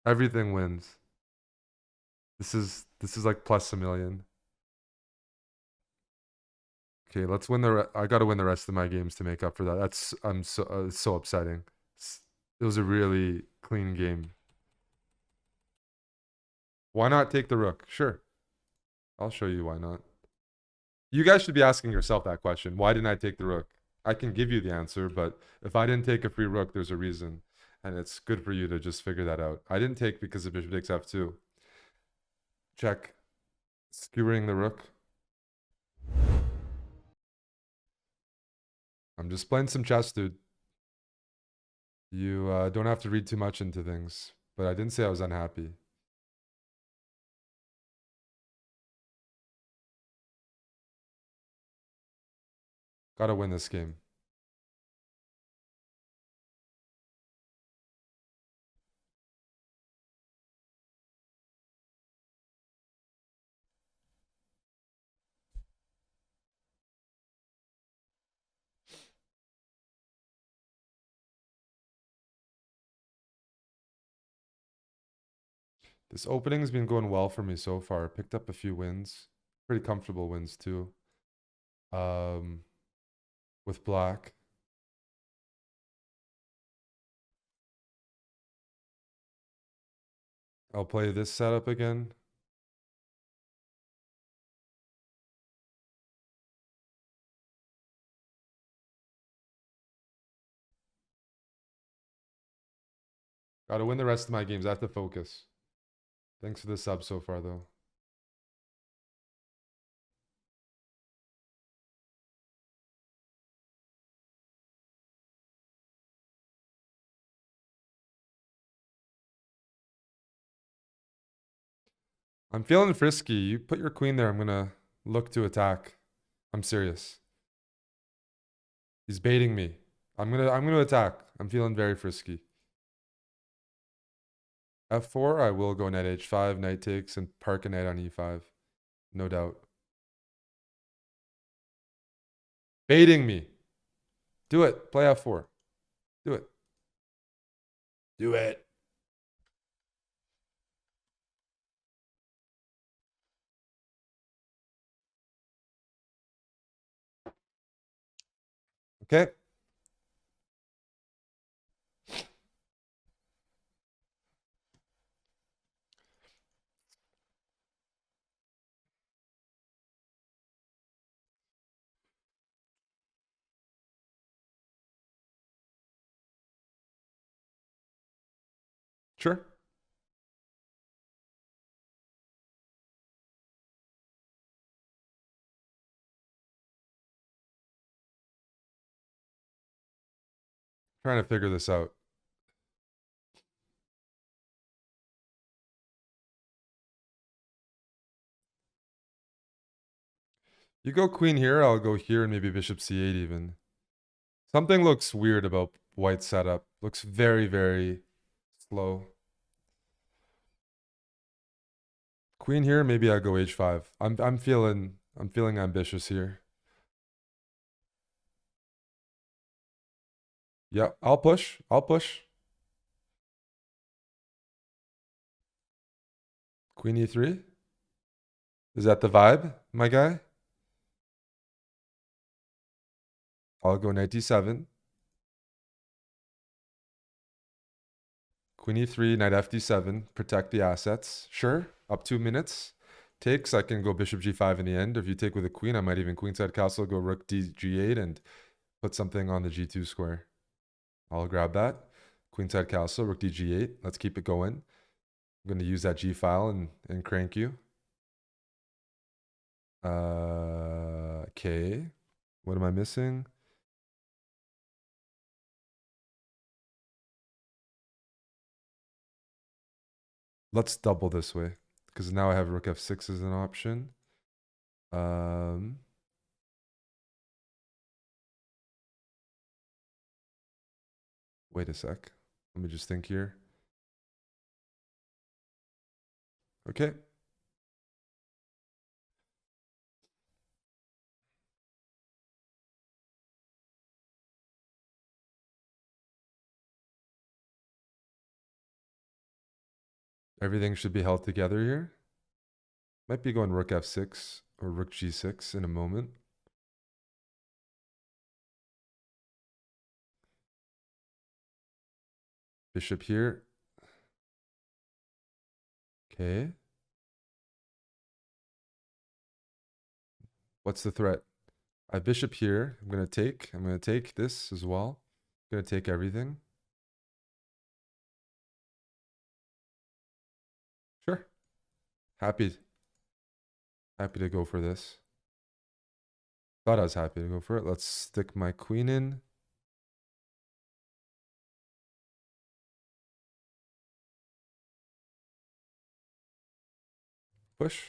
Everything wins. This is like plus a million. Okay, let's win I got to win the rest of my games to make up for that. I'm so upsetting. It was a really clean game. Why not take the rook? Sure. I'll show you why not. You guys should be asking yourself that question. Why didn't I take the rook? I can give you the answer, but if I didn't take a free rook, there's a reason. And it's good for you to just figure that out. I didn't take because of bishop takes f2. Check. Skewering the rook. I'm just playing some chess, dude. You don't have to read too much into things. But I didn't say I was unhappy. Gotta win this game. This opening's been going well for me so far. Picked up a few wins. Pretty comfortable wins too. With black. I'll play this setup again. Gotta win the rest of my games. I have to focus. Thanks for the sub so far, though. I'm feeling frisky. You put your queen there. I'm gonna look to attack. I'm serious. He's baiting me. I'm gonna attack. I'm feeling very frisky. F4, I will go knight h5, knight takes, and park a knight on e5. No doubt. Baiting me. Do it. Play f4. Do it. Do it. Okay. Sure. Trying to figure this out. You go queen here, I'll go here and maybe bishop c8 even. Something looks weird about white setup. Looks very, very slow. Queen here, maybe I go h5. I'm feeling ambitious here. Yeah, I'll push. I'll push. Queen e3. Is that the vibe, my guy? I'll go knight d7. Queen e3, knight fd7. Protect the assets. Sure. Up 2 minutes. Takes, I can go bishop g5 in the end. If you take with a queen, I might even queenside castle, go rook g8 and put something on the g2 square. I'll grab that. Queenside castle, rook g8. Let's keep it going. I'm going to use that g file and crank you. Okay. What am I missing? Let's double this way because now I have rook f6 as an option. Wait a sec. Let me just think here. Okay. Everything should be held together here. Might be going rook f6 or rook g6 in a moment. Bishop here. Okay. What's the threat? I have bishop here. I'm going to take this as well. I'm going to take everything. Sure. Happy to go for this. Thought I was happy to go for it. Let's stick my queen in. Push.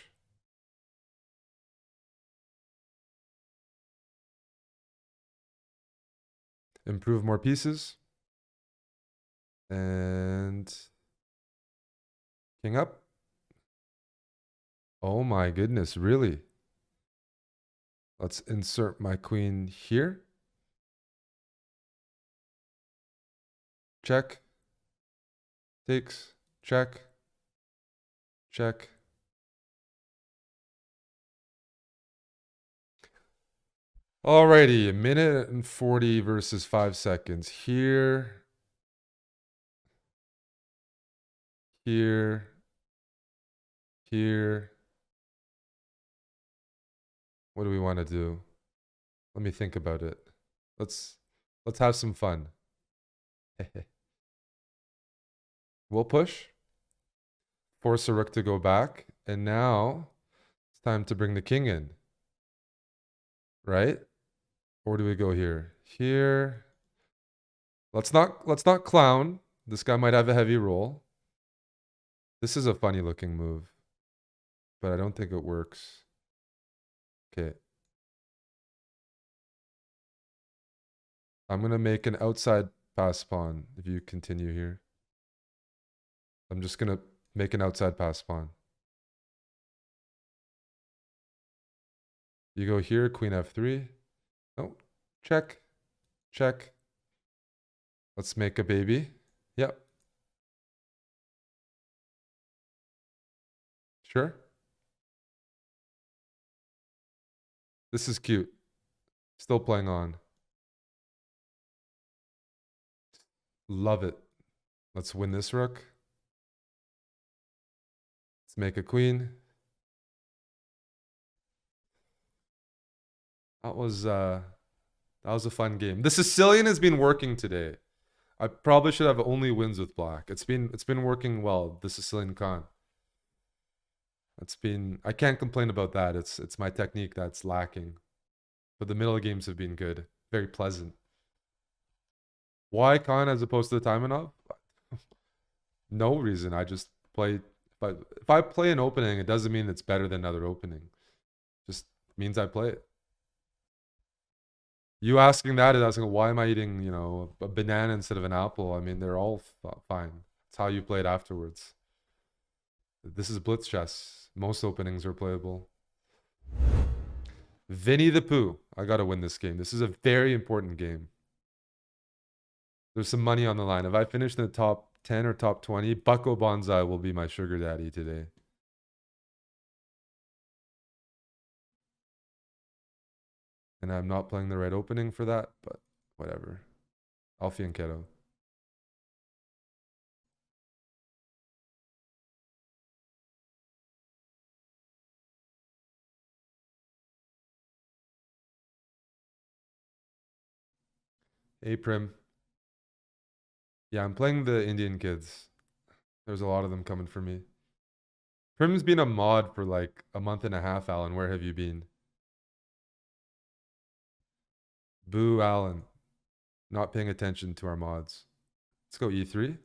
Improve more pieces. And king up. Oh my goodness, really? Let's insert my queen here. Check. Takes. Check. Check. Alrighty, a minute and 40 versus 5 seconds. Here. Here. Here. What do we want to do? Let me think about it. Let's have some fun. We'll push. Force a rook to go back. And now it's time to bring the king in. Right? Or do we go here? Here. Let's not clown. This guy might have a heavy roll. This is a funny looking move. But I don't think it works. Okay. I'm going to make an outside pass pawn if you continue here. I'm just going to make an outside pass pawn. You go here, queen f3. Oh, check. Check. Let's make a baby. Yep. Sure. This is cute. Still playing on. Love it. Let's win this rook. Let's make a queen. That was a fun game. The Sicilian has been working today. I probably should have only wins with black. It's been working well, the Sicilian con. I can't complain about that. It's my technique that's lacking. But the middle games have been good. Very pleasant. Why con as opposed to the Taimanov? No reason. I just play. But if I play an opening, it doesn't mean it's better than another opening. Just means I play it. You asking that is asking, why am I eating, a banana instead of an apple? I mean, they're all fine. It's how you play it afterwards. This is blitz chess. Most openings are playable. Vinny the Pooh. I got to win this game. This is a very important game. There's some money on the line. If I finish in the top 10 or top 20, Bucko Bonsai will be my sugar daddy today. And I'm not playing the right opening for that, but whatever. Alfie and Keto. Hey, Prim. Yeah, I'm playing the Indian kids. There's a lot of them coming for me. Prim's been a mod for like a month and a half, Alan. Where have you been? Boo, Alan. Not paying attention to our mods. Let's go E3.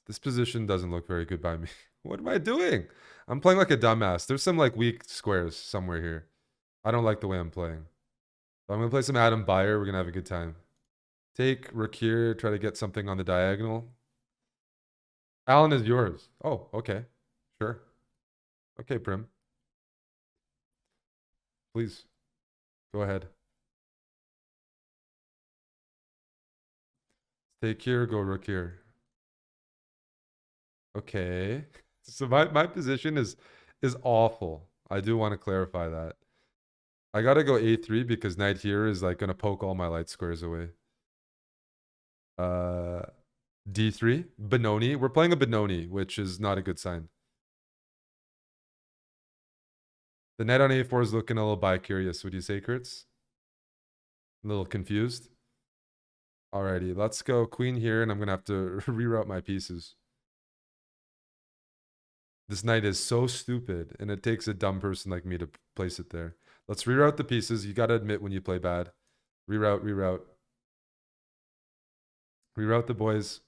This position doesn't look very good by me. What am I doing? I'm playing like a dumbass. There's some like weak squares somewhere here. I don't like the way I'm playing. So I'm going to play some Adam Beyer. We're going to have a good time. Take rook here. Try to get something on the diagonal. Alan is yours. Oh, okay. Sure. Okay, Prim. Please. Go ahead. Take here, go rook here. Okay. So my position is awful. I do want to clarify that. I gotta go a3 because knight here is like gonna poke all my light squares away. D3. Benoni. We're playing a Benoni, which is not a good sign. The knight on a4 is looking a little bi-curious. Would you say, Kurtz? A little confused? Alrighty, let's go queen here, and I'm gonna have to reroute my pieces. This knight is so stupid, and it takes a dumb person like me to place it there. Let's reroute the pieces. You gotta admit when you play bad. Reroute, reroute. Reroute the boys.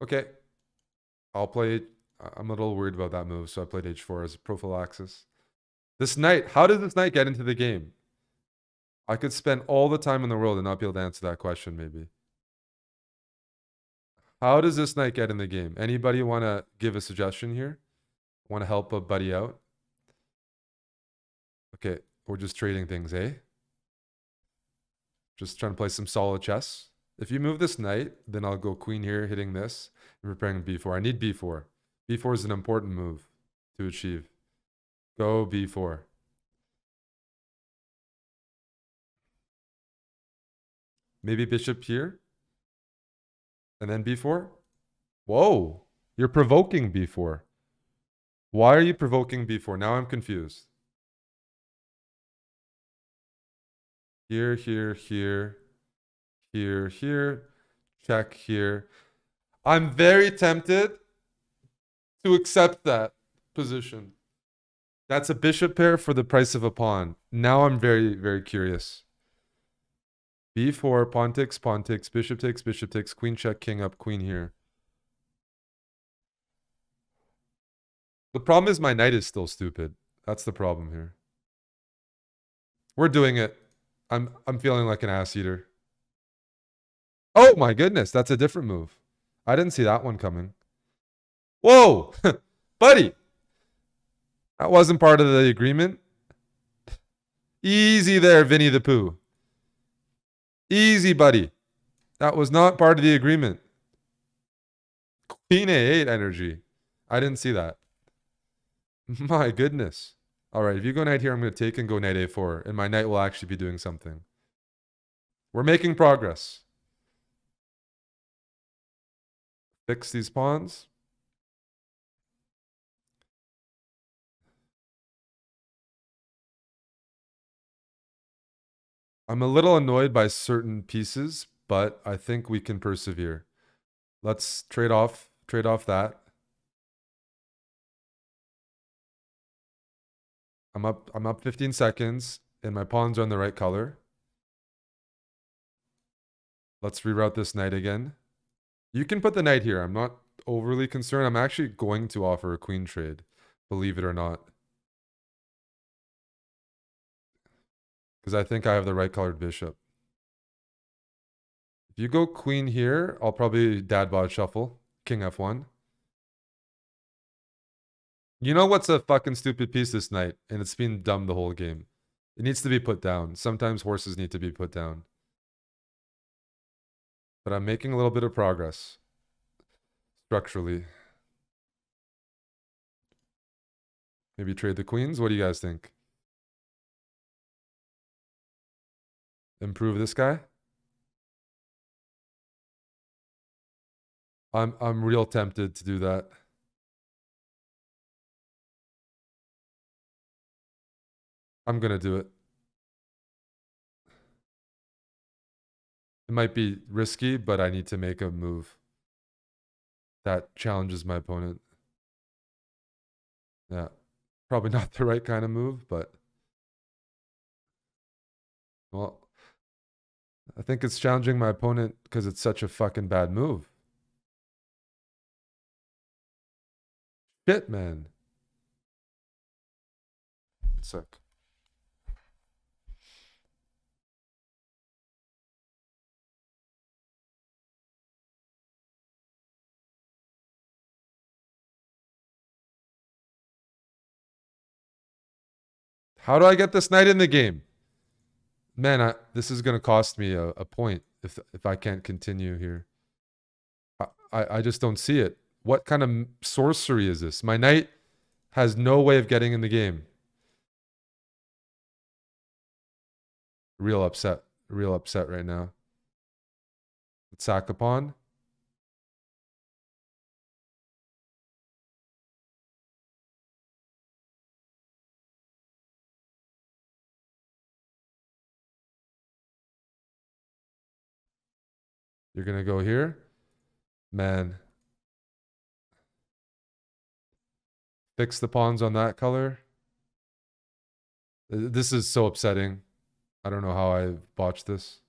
Okay. I'll play. I'm a little worried about that move, so I played h4 as a prophylaxis. This knight, how did this knight get into the game? I could spend all the time in the world and not be able to answer that question, maybe. How does this knight get in the game? Anybody want to give a suggestion here? Want to help a buddy out? Okay, we're just trading things, eh? Just trying to play some solid chess. If you move this knight, then I'll go queen here, hitting this, and preparing b4. I need b4. b4 is an important move to achieve. Go b4. Maybe bishop here, and then b4. Whoa, you're provoking b4. Why are you provoking b4? Now I'm confused. Here, here, here, here, here, check here. I'm very tempted to accept that position. That's a bishop pair for the price of a pawn. Now I'm very, very curious. b4, pawn takes, bishop takes, queen check, king up, queen here. The problem is my knight is still stupid. That's the problem here. We're doing it. I'm feeling like an ass eater. Oh my goodness, that's a different move. I didn't see that one coming. Whoa, buddy. That wasn't part of the agreement. Easy there, Vinny the Pooh. Easy, buddy. That was not part of the agreement. Queen A8 energy. I didn't see that. My goodness. All right, if you go knight here, I'm going to take and go knight A4, and my knight will actually be doing something. We're making progress. Fix these pawns. I'm a little annoyed by certain pieces, but I think we can persevere. Let's trade off that. I'm up 15 seconds, and my pawns are in the right color. Let's reroute this knight again. You can put the knight here. I'm not overly concerned. I'm actually going to offer a queen trade, believe it or not. Because I think I have the right colored bishop. If you go queen here, I'll probably dad bod shuffle. King f1. You know what's a fucking stupid piece this night? And it's been dumb the whole game. It needs to be put down. Sometimes horses need to be put down. But I'm making a little bit of progress. Structurally. Maybe trade the queens? What do you guys think? Improve this guy? I'm real tempted to do that. I'm gonna do it. It might be risky, but I need to make a move that challenges my opponent. Yeah. Probably not the right kind of move, but well, I think it's challenging my opponent because it's such a fucking bad move. Shit, man. Sick. How do I get this knight in the game? Man, this is going to cost me a point if I can't continue here. I just don't see it. What kind of sorcery is this? My knight has no way of getting in the game. Real upset right now. Let's sack a pawn. You're going to go here. Man. Fix the pawns on that color. This is so upsetting. I don't know how I botched this.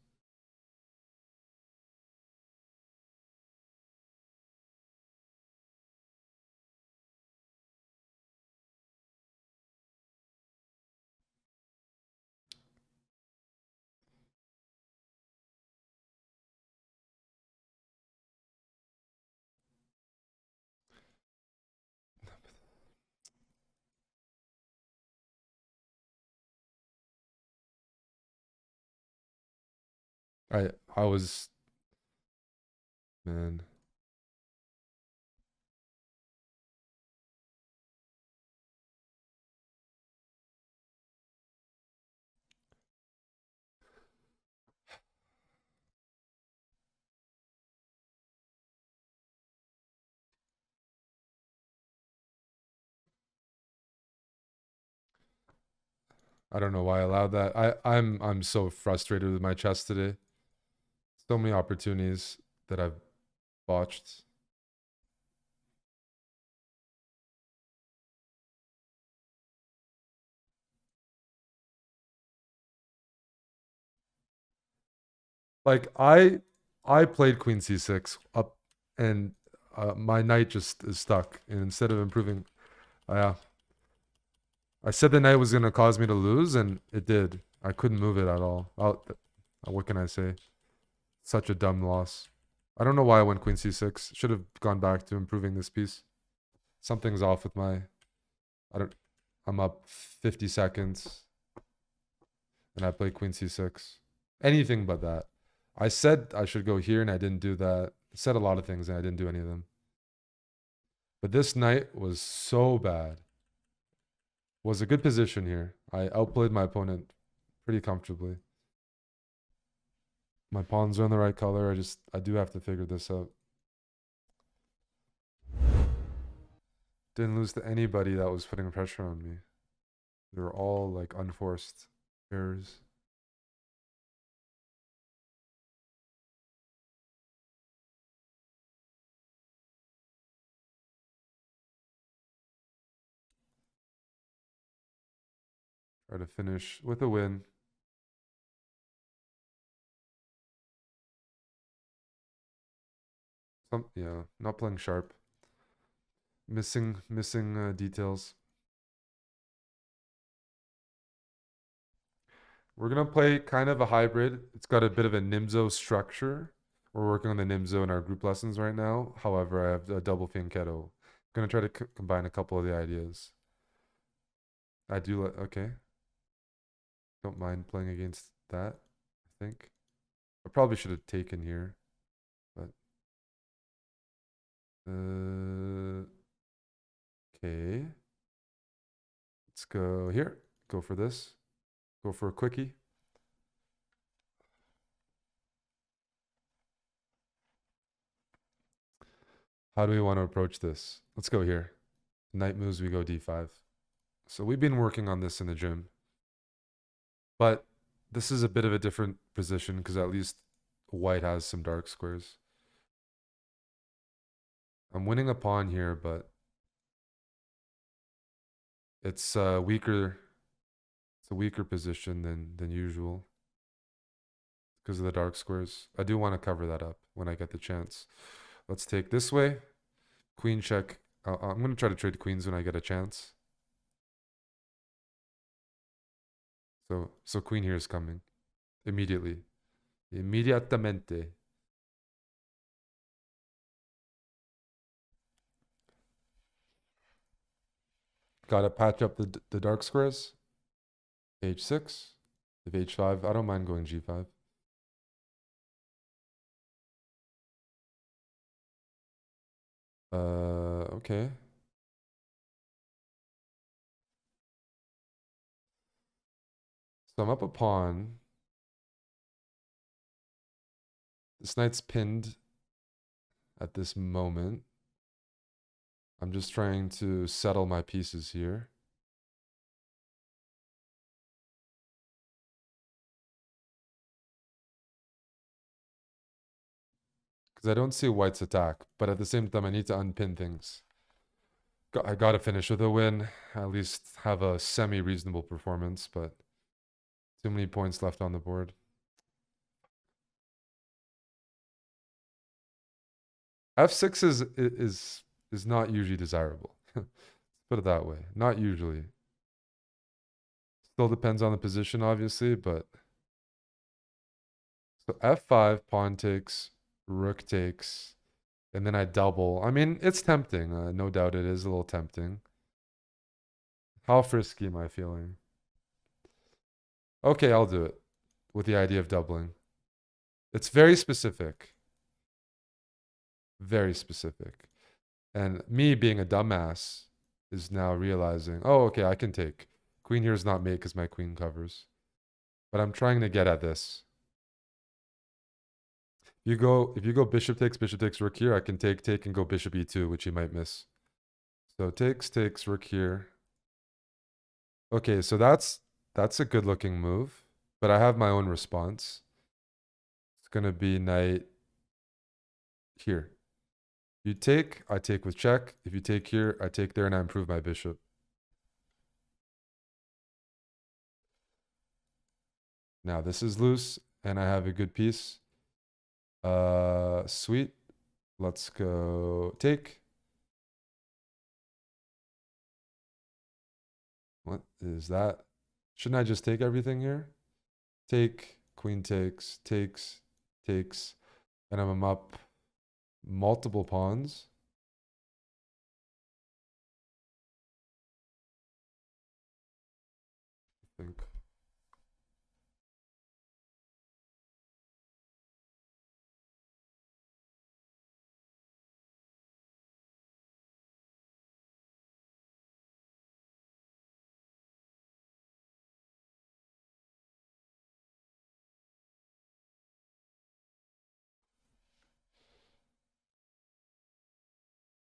I was Man. I don't know why I allowed that. I'm so frustrated with my chess today. So many opportunities that I've botched. Like I played Queen C6 up, and my knight just is stuck. And instead of improving, yeah, I said the knight was gonna cause me to lose, and it did. I couldn't move it at all. What can I say? Such a dumb loss. I don't know why I went Queen C6. Should have gone back to improving this piece. Something's off with my. I don't. I'm up 50 seconds, and I played Queen C6. Anything but that. I said I should go here, and I didn't do that. I said a lot of things, and I didn't do any of them. But this knight was so bad. Was a good position here. I outplayed my opponent pretty comfortably. My pawns are in the right color. I do have to figure this out. Didn't lose to anybody that was putting pressure on me. They were all like unforced errors. Try to finish with a win. Yeah, not playing sharp. Missing details. We're gonna play kind of a hybrid. It's got a bit of a Nimzo structure. We're working on the Nimzo in our group lessons right now. However, I have a double fianchetto. Gonna try to combine a couple of the ideas. I do okay. Don't mind playing against that, I think. I probably should have taken here, but okay. Let's go here. Go for this. Go for a quickie. How do we want to approach this? Let's go here. Knight moves, we go d5. So we've been working on this in the gym. But this is a bit of a different position because at least white has some dark squares. I'm winning a pawn here, but it's weaker. It's a weaker position than usual because of the dark squares. I do want to cover that up when I get the chance. Let's take this way. Queen check. I'm going to try to trade queens when I get a chance. So queen here is coming immediately. Immediatamente. Gotta patch up the dark squares. H6. If H5, I don't mind going G5. Okay. So I'm up a pawn. This knight's pinned at this moment. I'm just trying to settle my pieces here. Because I don't see white's attack, but at the same time, I need to unpin things. I gotta finish with a win. At least have a semi-reasonable performance, but too many points left on the board. F6 is not usually desirable. Let's put it that way. Not usually. Still depends on the position, obviously, but so F5, pawn takes, rook takes, and then I double. I mean, it's tempting. No doubt it is a little tempting. How frisky am I feeling? Okay, I'll do it with the idea of doubling. It's very specific. Very specific. And me being a dumbass is now realizing, oh, okay, I can take. Queen here is not mate because my queen covers. But I'm trying to get at this. If you go bishop takes rook here, I can take, and go bishop e2, which he might miss. So takes, rook here. Okay, so that's a good looking move, but I have my own response. It's gonna be knight here. You take, I take with check. If you take here, I take there and I improve my bishop. Now this is loose and I have a good piece. Sweet. Let's go take. What is that? Shouldn't I just take everything here? Take, queen takes, and I'm up multiple pawns. I think.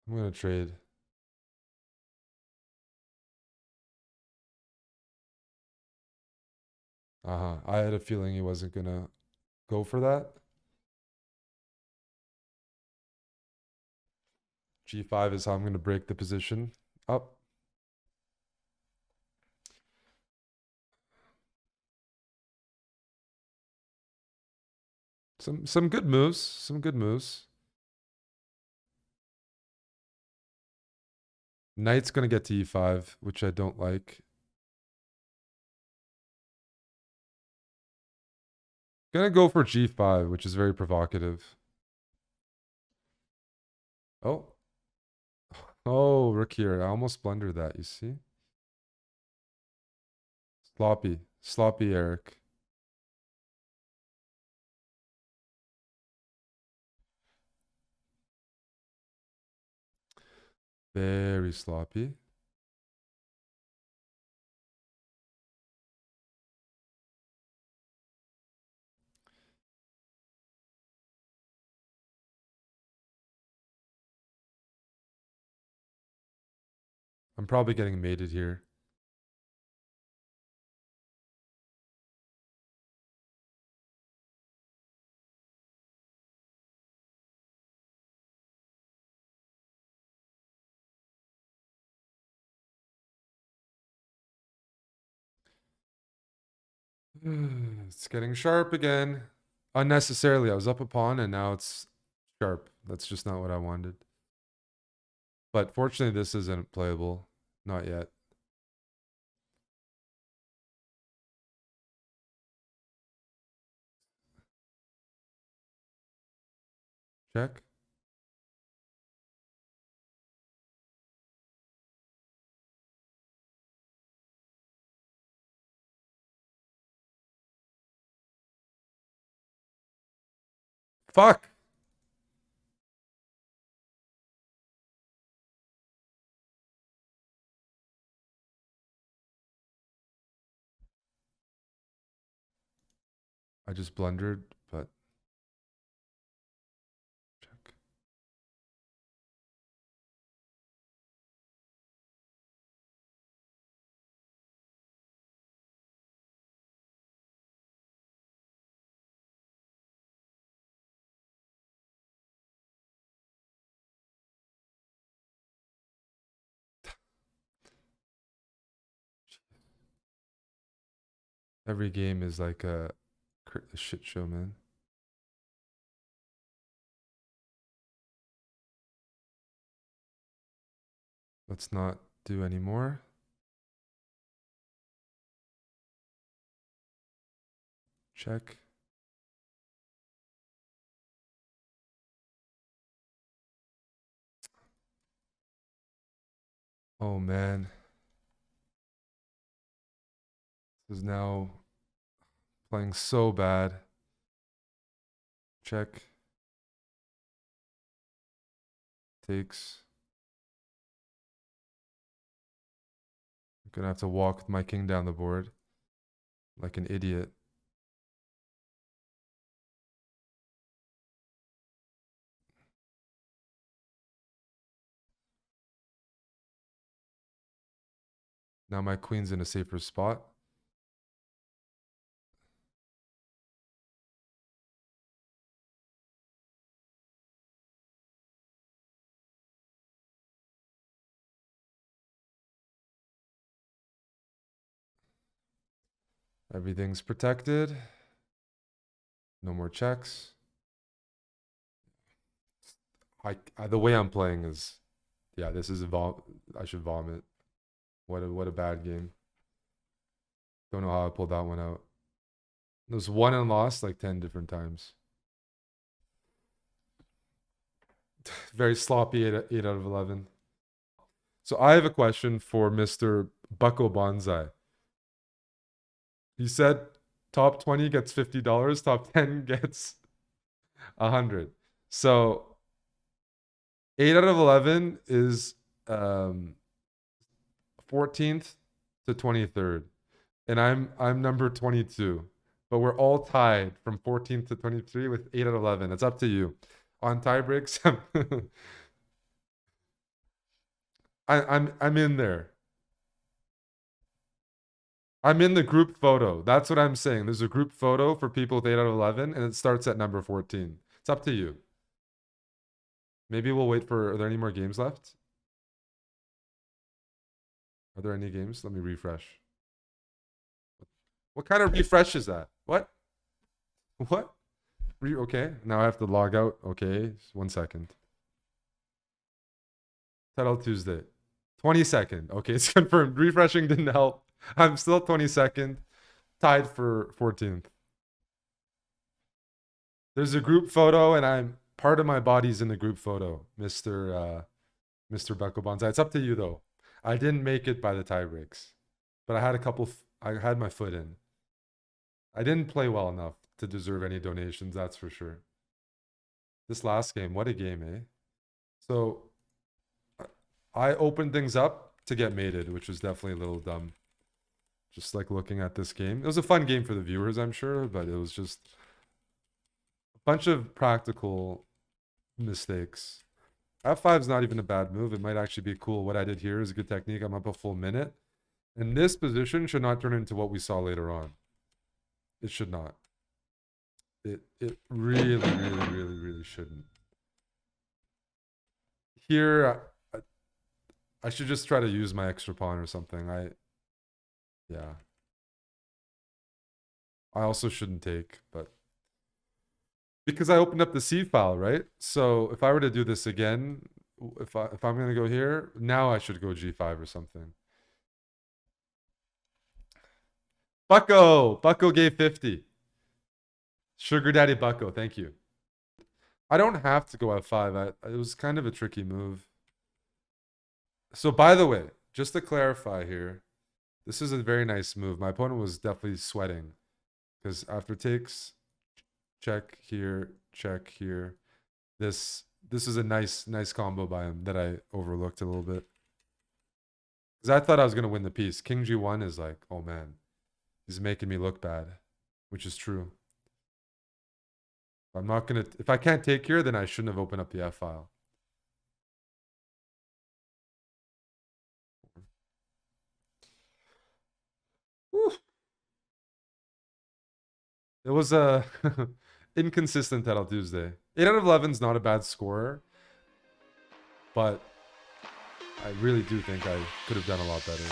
I'm gonna trade. Uh-huh. I had a feeling he wasn't gonna go for that. G5 is how I'm gonna break the position up. Some good moves. Some good moves. Knight's gonna get to e5, which I don't like. Gonna go for g5, which is very provocative. Oh. Oh, rook here. I almost blundered that, you see? Sloppy. Sloppy, Eric. Very sloppy. I'm probably getting mated here. It's getting sharp again. Unnecessarily. I was up a pawn and now it's sharp. That's just not what I wanted. But fortunately, this isn't playable. Not yet. Check. Fuck! I just blundered, but check. Every game is like a shit show, man. Let's not do any more. Check. Oh man. This is now playing so bad. Check. Takes. I'm gonna have to walk my king down the board like an idiot. Now my queen's in a safer spot. Everything's protected. No more checks. The way I'm playing is, yeah, this is I should vomit. What a bad game. Don't know how I pulled that one out. It was won and lost like 10 different times. Very sloppy 8 out of 11. So I have a question for Mr. Bucko Bonsai. He said top 20 gets $50, top 10 gets 100. So 8 out of 11 is 14th to 23rd. And I'm number 22. But we're all tied from 14th to 23 with 8 out of 11. It's up to you. On tie breaks, I'm in there. I'm in the group photo. That's what I'm saying. There's a group photo for people with 8 out of 11, and it starts at number 14. It's up to you. Maybe we'll wait for... Are there any more games left? Are there any games? Let me refresh. What kind of refresh is that? What? What? Okay, now I have to log out. Okay, 1 second. Title Tuesday. 22nd. Okay, it's confirmed. Refreshing didn't help. I'm still 22nd. Tied for 14th. There's a group photo, and I'm part of my body's in the group photo, Mr. Bucko Bonsai. It's up to you though. I didn't make it by the tie breaks, but I had a couple. I had my foot in. I didn't play well enough to deserve any donations, that's for sure. This last game, what a game, eh? So I opened things up to get mated, which was definitely a little dumb. Just like looking at this game. It was a fun game for the viewers, I'm sure, but it was just a bunch of practical mistakes. F5 is not even a bad move. It might actually be cool. What I did here is a good technique. I'm up a full minute. And this position should not turn into what we saw later on. It should not. It really shouldn't. Here, I should just try to use my extra pawn or something. Yeah. I also shouldn't take, but... Because I opened up the C file, right? So if I were to do this again, if I'm going to go here, now I should go G5 or something. Bucko gave 50. Sugar Daddy Bucko, thank you. I don't have to go F5. It was kind of a tricky move. So by the way, just to clarify here, this is a very nice move. My opponent was definitely sweating because after takes, check here, check here. This is a nice combo by him that I overlooked a little bit. Because I thought I was going to win the piece. King G1 is like, oh man, he's making me look bad, which is true. I'm not going to... If I can't take here, then I shouldn't have opened up the F file. Whew. It was a inconsistent Title Tuesday. 8 out of 11 is not a bad score, but I really do think I could have done a lot better.